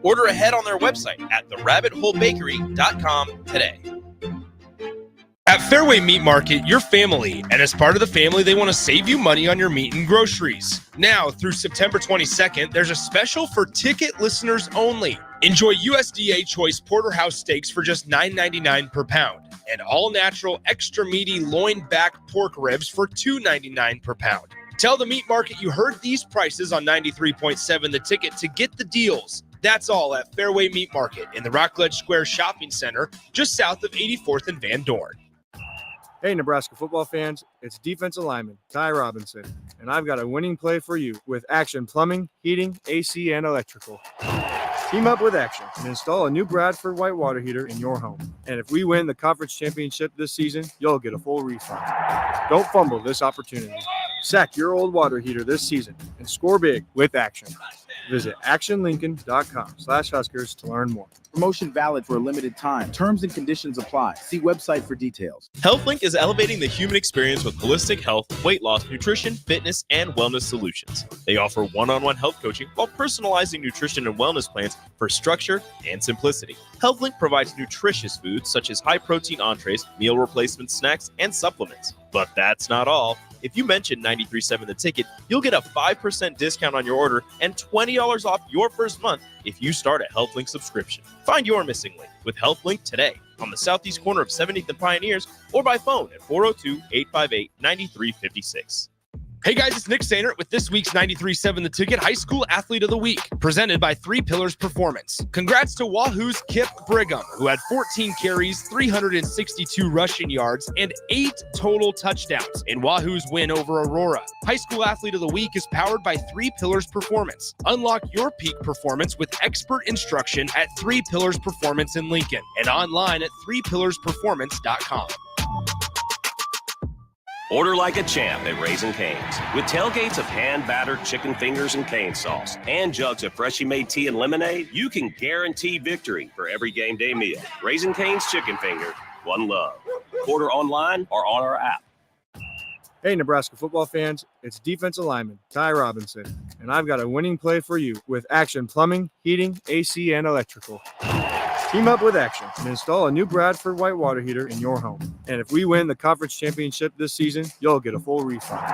Order ahead on their website at therabbitholebakery.com today. At Fairway Meat Market, you're family, and as part of the family, they want to save you money on your meat and groceries. Now, through September 22nd, there's a special for ticket listeners only. Enjoy USDA Choice Porterhouse steaks for just $9.99 per pound, and all-natural, extra meaty loin back pork ribs for $2.99 per pound. Tell the meat market you heard these prices on 93.7 The Ticket to get the deals. That's all at Fairway Meat Market in the Rockledge Square Shopping Center, just south of 84th and Van Dorn. Hey, Nebraska football fans, it's defensive lineman Ty Robinson, and I've got a winning play for you with Action Plumbing, Heating, AC, and Electrical. Team up with Action and install a new Bradford white water heater in your home. And if we win the conference championship this season, you'll get a full refund. Don't fumble this opportunity. Sack your old water heater this season and score big with Action. Visit actionlincoln.com/Huskers to learn more. Promotion valid for a limited time. Terms and conditions apply. See website for details. HealthLink is elevating the human experience with holistic health, weight loss, nutrition, fitness, and wellness solutions. They offer one-on-one health coaching while personalizing nutrition and wellness plans for structure and simplicity. HealthLink provides nutritious foods such as high-protein entrees, meal replacement snacks, and supplements. But that's not all. If you mention 93.7 The Ticket, you'll get a 5% discount on your order and $20 off your first month if you start a HealthLink subscription. Find your missing link with HealthLink today on the southeast corner of 70th and Pioneers or by phone at 402-858-9356. Hey guys, it's Nick Sainert with this week's 93.7 The Ticket High School Athlete of the Week, presented by 3 Pillars Performance. Congrats to Wahoo's Kip Brigham, who had 14 carries, 362 rushing yards, and 8 total touchdowns in Wahoo's win over Aurora. High School Athlete of the Week is powered by 3 Pillars Performance. Unlock your peak performance with expert instruction at 3 Pillars Performance in Lincoln and online at 3pillarsperformance.com. Order like a champ at Raising Cane's. With tailgates of hand-battered chicken fingers and cane sauce and jugs of freshly made tea and lemonade, you can guarantee victory for every game day meal. Raising Cane's Chicken Finger, one love. Order online or on our app. Hey, Nebraska football fans, it's defensive lineman Ty Robinson, and I've got a winning play for you with Action Plumbing, Heating, AC, and Electrical. Team up with Action and install a new Bradford white water heater in your home. And if we win the conference championship this season, you'll get a full refund.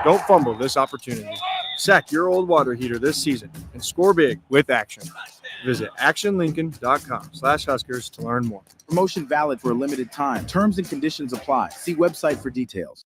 Don't fumble this opportunity. Sack your old water heater this season and score big with Action. Visit actionlincoln.com/Huskers to learn more. Promotion valid for a limited time. Terms and conditions apply. See website for details.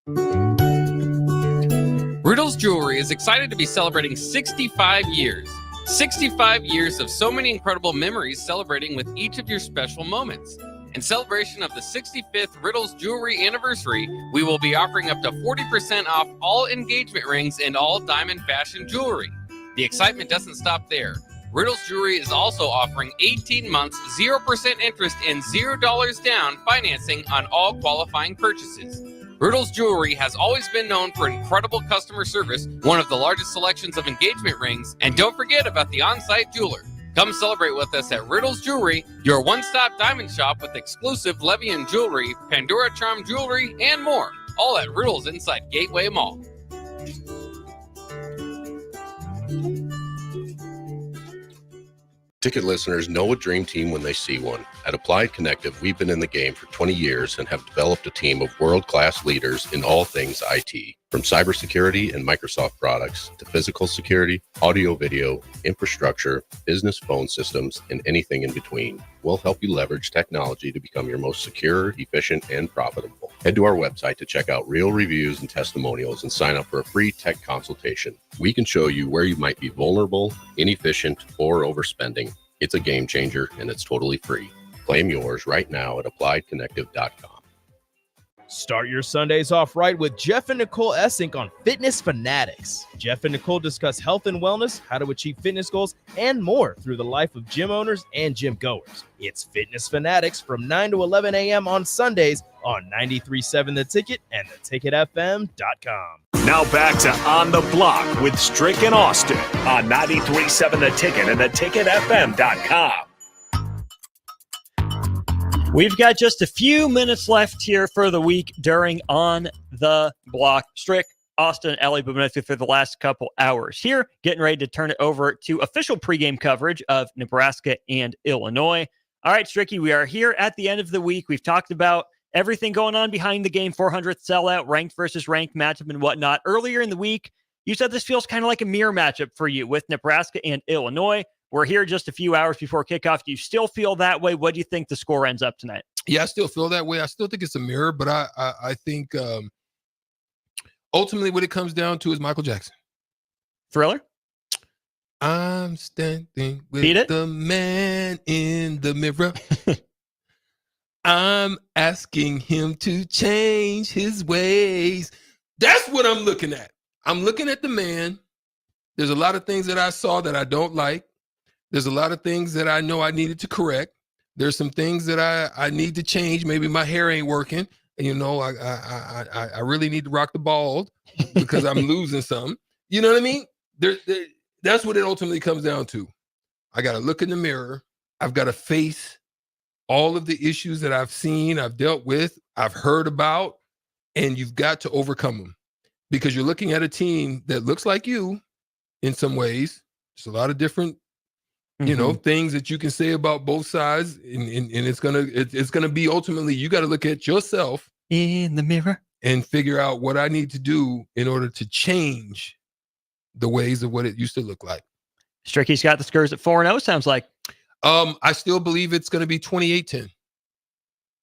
Riddle's Jewelry is excited to be celebrating 65 years. 65 years of so many incredible memories celebrating with each of your special moments. In celebration of the 65th Riddle's Jewelry anniversary, we will be offering up to 40% off all engagement rings and all diamond fashion jewelry. The excitement doesn't stop there. Riddle's Jewelry is also offering 18 months, 0% interest and $0 down financing on all qualifying purchases. Riddle's Jewelry has always been known for incredible customer service, one of the largest selections of engagement rings, and don't forget about the on-site jeweler. Come celebrate with us at Riddle's Jewelry, your one-stop diamond shop with exclusive Levian jewelry, Pandora Charm jewelry, and more, all at Riddle's inside Gateway Mall. Ticket listeners know a dream team when they see one. At Applied Connective, we've been in the game for 20 years and have developed a team of world-class leaders in all things IT. From cybersecurity and Microsoft products to physical security, audio-video, infrastructure, business phone systems, and anything in between. We'll help you leverage technology to become your most secure, efficient, and profitable. Head to our website to check out real reviews and testimonials and sign up for a free tech consultation. We can show you where you might be vulnerable, inefficient, or overspending. It's a game changer, and it's totally free. Claim yours right now at appliedconnective.com. Start your Sundays off right with Jeff and Nicole Essink on Fitness Fanatics. Jeff and Nicole discuss health and wellness, how to achieve fitness goals, and more through the life of gym owners and gym goers. It's Fitness Fanatics from 9 to 11 a.m. on Sundays on 93.7 The Ticket and theticketfm.com. Now back to On the Block with Strick and Austin on 93.7 The Ticket and theticketfm.com. We've got just a few minutes left here for the week during On the Block. Strick, Austin, Ellie Bubinetsky for the last couple hours here, getting ready to turn it over to official pregame coverage of Nebraska and Illinois. All right, Stricky, we are here at the end of the week. We've talked about everything going on behind the game, 400th sellout, ranked versus ranked matchup and whatnot. Earlier in the week, you said this feels kind of like a mirror matchup for you with Nebraska and Illinois. We're here just a few hours before kickoff. Do you still feel that way? What do you think the score ends up tonight? Yeah, I still feel that way. I still think it's a mirror, but I think ultimately what it comes down to is Michael Jackson. Thriller? I'm standing with the man in the mirror. I'm asking him to change his ways. That's what I'm looking at. I'm looking at the man. There's a lot of things that I saw that I don't like. There's a lot of things that I know I needed to correct. There's some things that I need to change. Maybe my hair ain't working. And, I really need to rock the bald because I'm losing some. You know what I mean? That's what it ultimately comes down to. I got to look in the mirror. I've got to face all of the issues that I've seen, I've dealt with, I've heard about, and you've got to overcome them because you're looking at a team that looks like you in some ways. There's a lot of different, things that you can say about both sides, and it's gonna be ultimately you got to look at yourself in the mirror and figure out what I need to do in order to change the ways of what it used to look like. Stricky's got the Skurs at 4-0. Sounds like. I still believe it's going to be 28-10.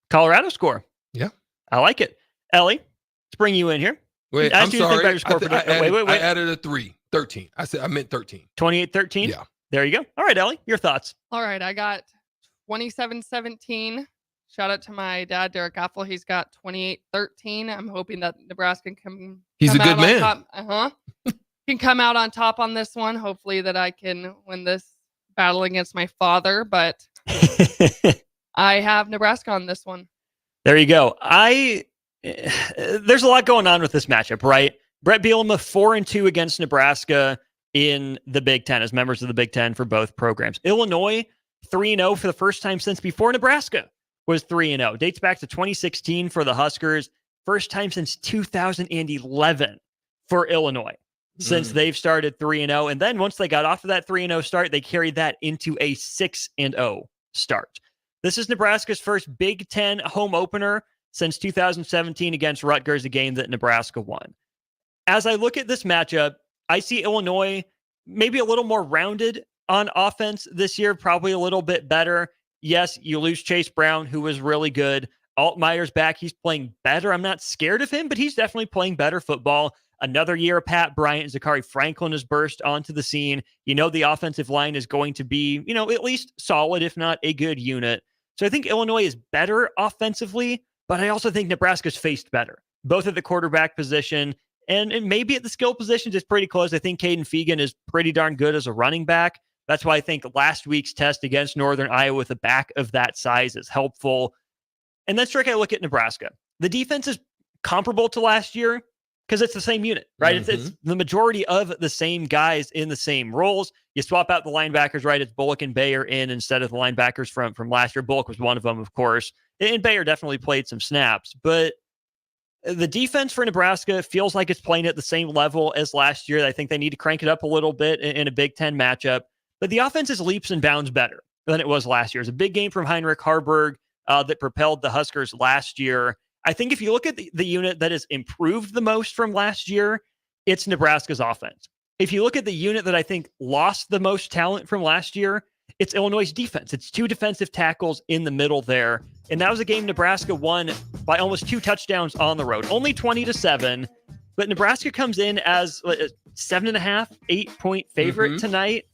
Colorado score. Yeah. I like it. Ellie, let's bring you in here. Wait, I'm sorry. I added a 3. 13. I meant 13. 28-13? Yeah. There you go. All right, Ellie, your thoughts. All right, I got 27-17. Shout out to my dad, Derek Apple. He's got 28-13. I'm hoping that Nebraska can He's a good man. Can come out on top on this one. Hopefully that I can win this battle against my father, but I have Nebraska on this one. There you go. There's a lot going on with this matchup, right? Brett Bielema 4-2 against Nebraska in the Big Ten as members of the Big Ten for both programs. Illinois 3-0 for the first time since before Nebraska was 3-0. Dates back to 2016 for the Huskers. First time since 2011 for Illinois. Since they've started 3-0. And then once they got off of that 3-0 start, they carried that into a 6-0 start. This is Nebraska's first Big Ten home opener since 2017 against Rutgers, a game that Nebraska won. As I look at this matchup, I see Illinois maybe a little more rounded on offense this year, probably a little bit better. Yes, you lose Chase Brown, who was really good. Altmaier's back. He's playing better. I'm not scared of him, but he's definitely playing better football. Another year, Pat Bryant, Zachary Franklin has burst onto the scene. The offensive line is going to be, at least solid, if not a good unit. So I think Illinois is better offensively, but I also think Nebraska's faced better, both at the quarterback position and maybe at the skill positions. It's pretty close. I think Caden Fegan is pretty darn good as a running back. That's why I think last week's test against Northern Iowa with a back of that size is helpful. And then, Strick, I look at Nebraska. The defense is comparable to last year, because it's the same unit, right? It's the majority of the same guys in the same roles. You swap out the linebackers, right? It's Bullock and Bayer in instead of the linebackers from last year. Bullock was one of them, of course. And Bayer definitely played some snaps. But the defense for Nebraska feels like it's playing at the same level as last year. I think they need to crank it up a little bit in a Big Ten matchup. But the offense is leaps and bounds better than it was last year. It's a big game from Heinrich Harburg that propelled the Huskers last year. I think if you look at the unit that has improved the most from last year, it's Nebraska's offense. If you look at the unit that I think lost the most talent from last year, it's Illinois' defense. It's 2 defensive tackles in the middle there. And that was a game Nebraska won by almost 2 touchdowns on the road, only 20-7. But Nebraska comes in as a 7.5, 8-point favorite tonight.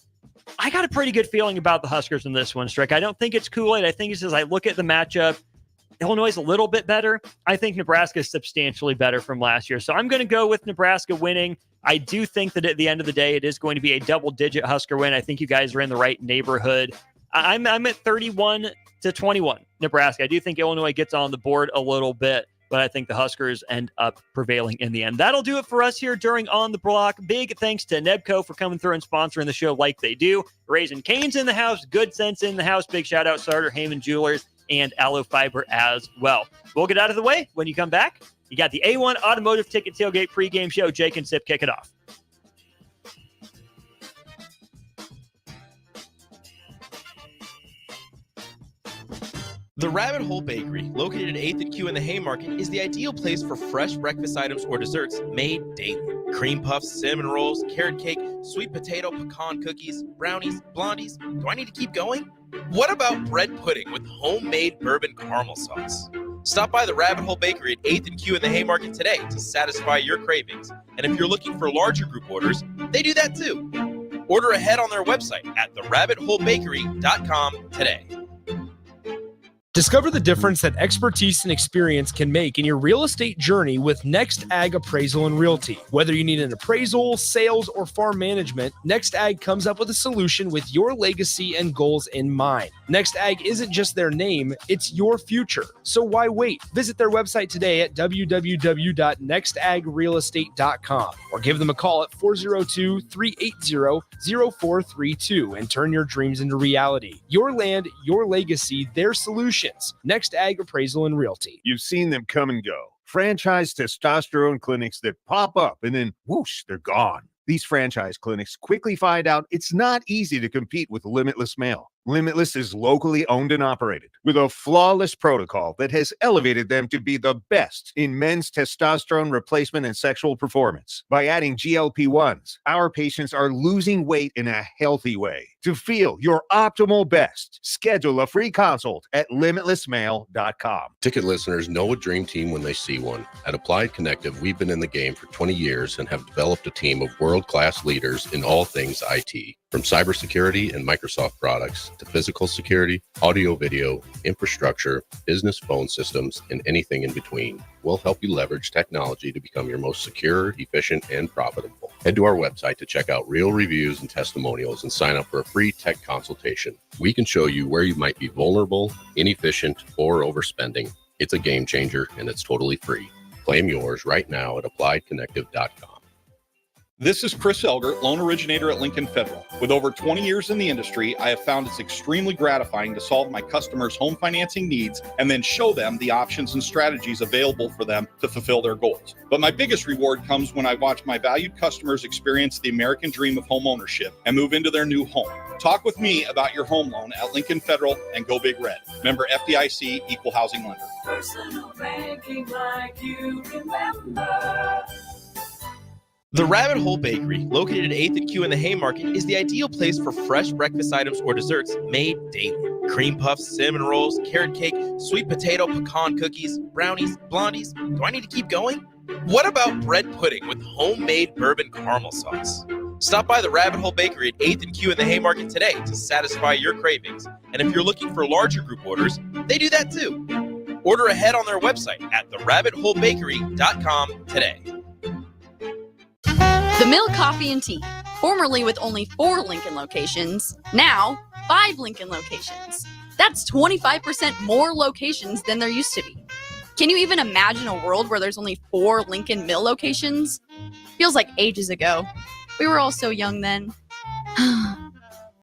I got a pretty good feeling about the Huskers in this one, Strick. I don't think it's Kool-Aid. I think it's as I look at the matchup, Illinois is a little bit better. I think Nebraska is substantially better from last year. So I'm going to go with Nebraska winning. I do think that at the end of the day, it is going to be a double-digit Husker win. I think you guys are in the right neighborhood. I'm at 31-21, Nebraska. I do think Illinois gets on the board a little bit, but I think the Huskers end up prevailing in the end. That'll do it for us here during On the Block. Big thanks to Nebco for coming through and sponsoring the show like they do. Raising Cane's in the house, Good Sense in the house. Big shout out Sartor Heyman Jewelers and Aloe Fiber as well. We'll get out of the way. When you come back, you got the A1 Automotive Ticket Tailgate pregame show. Jake and Sip kick it off. The Rabbit Hole Bakery, located at 8th and Q in the Haymarket, is the ideal place for fresh breakfast items or desserts made daily. Cream puffs, cinnamon rolls, carrot cake, sweet potato, pecan cookies, brownies, blondies. Do I need to keep going? What about bread pudding with homemade bourbon caramel sauce? Stop by the Rabbit Hole Bakery at 8th and Q in the Haymarket today to satisfy your cravings. And if you're looking for larger group orders, they do that too. Order ahead on their website at therabbitholebakery.com today. Discover the difference that expertise and experience can make in your real estate journey with Next Ag Appraisal and Realty. Whether you need an appraisal, sales, or farm management, Next Ag comes up with a solution with your legacy and goals in mind. Next Ag isn't just their name, it's your future. So why wait? Visit their website today at www.nextagrealestate.com or give them a call at 402-380-0432 and turn your dreams into reality. Your land, your legacy, their solutions. Next Ag Appraisal and Realty. You've seen them come and go. Franchise testosterone clinics that pop up and then whoosh, they're gone. These franchise clinics quickly find out it's not easy to compete with Limitless Male. Limitless is locally owned and operated with a flawless protocol that has elevated them to be the best in men's testosterone replacement and sexual performance. By adding GLP-1s, our patients are losing weight in a healthy way. To feel your optimal best, schedule a free consult at limitlessmale.com. Ticket listeners know a dream team when they see one. At Applied Connective, we've been in the game for 20 years and have developed a team of world-class leaders in all things IT. From cybersecurity and Microsoft products to physical security, audio, video, infrastructure, business phone systems, and anything in between, we'll help you leverage technology to become your most secure, efficient, and profitable. Head to our website to check out real reviews and testimonials and sign up for a free tech consultation. We can show you where you might be vulnerable, inefficient, or overspending. It's a game changer, and it's totally free. Claim yours right now at appliedconnective.com. This is Chris Elgert, loan originator at Lincoln Federal. With over 20 years in the industry, I have found it's extremely gratifying to solve my customers' home financing needs and then show them the options and strategies available for them to fulfill their goals. But my biggest reward comes when I watch my valued customers experience the American dream of home ownership and move into their new home. Talk with me about your home loan at Lincoln Federal and Go Big Red. Member FDIC, Equal Housing Lender. Personal banking like you remember. The Rabbit Hole Bakery, located at 8th and Q in the Haymarket, is the ideal place for fresh breakfast items or desserts made daily. Cream puffs, cinnamon rolls, carrot cake, sweet potato, pecan cookies, brownies, blondies. Do I need to keep going? What about bread pudding with homemade bourbon caramel sauce? Stop by the Rabbit Hole Bakery at 8th and Q in the Haymarket today to satisfy your cravings. And if you're looking for larger group orders, they do that too. Order ahead on their website at therabbitholebakery.com today. The Mill Coffee and Tea, formerly with only 4 Lincoln locations, now 5 Lincoln locations. That's 25% more locations than there used to be. Can you even imagine a world where there's only 4 Lincoln Mill locations? Feels like ages ago. We were all so young then.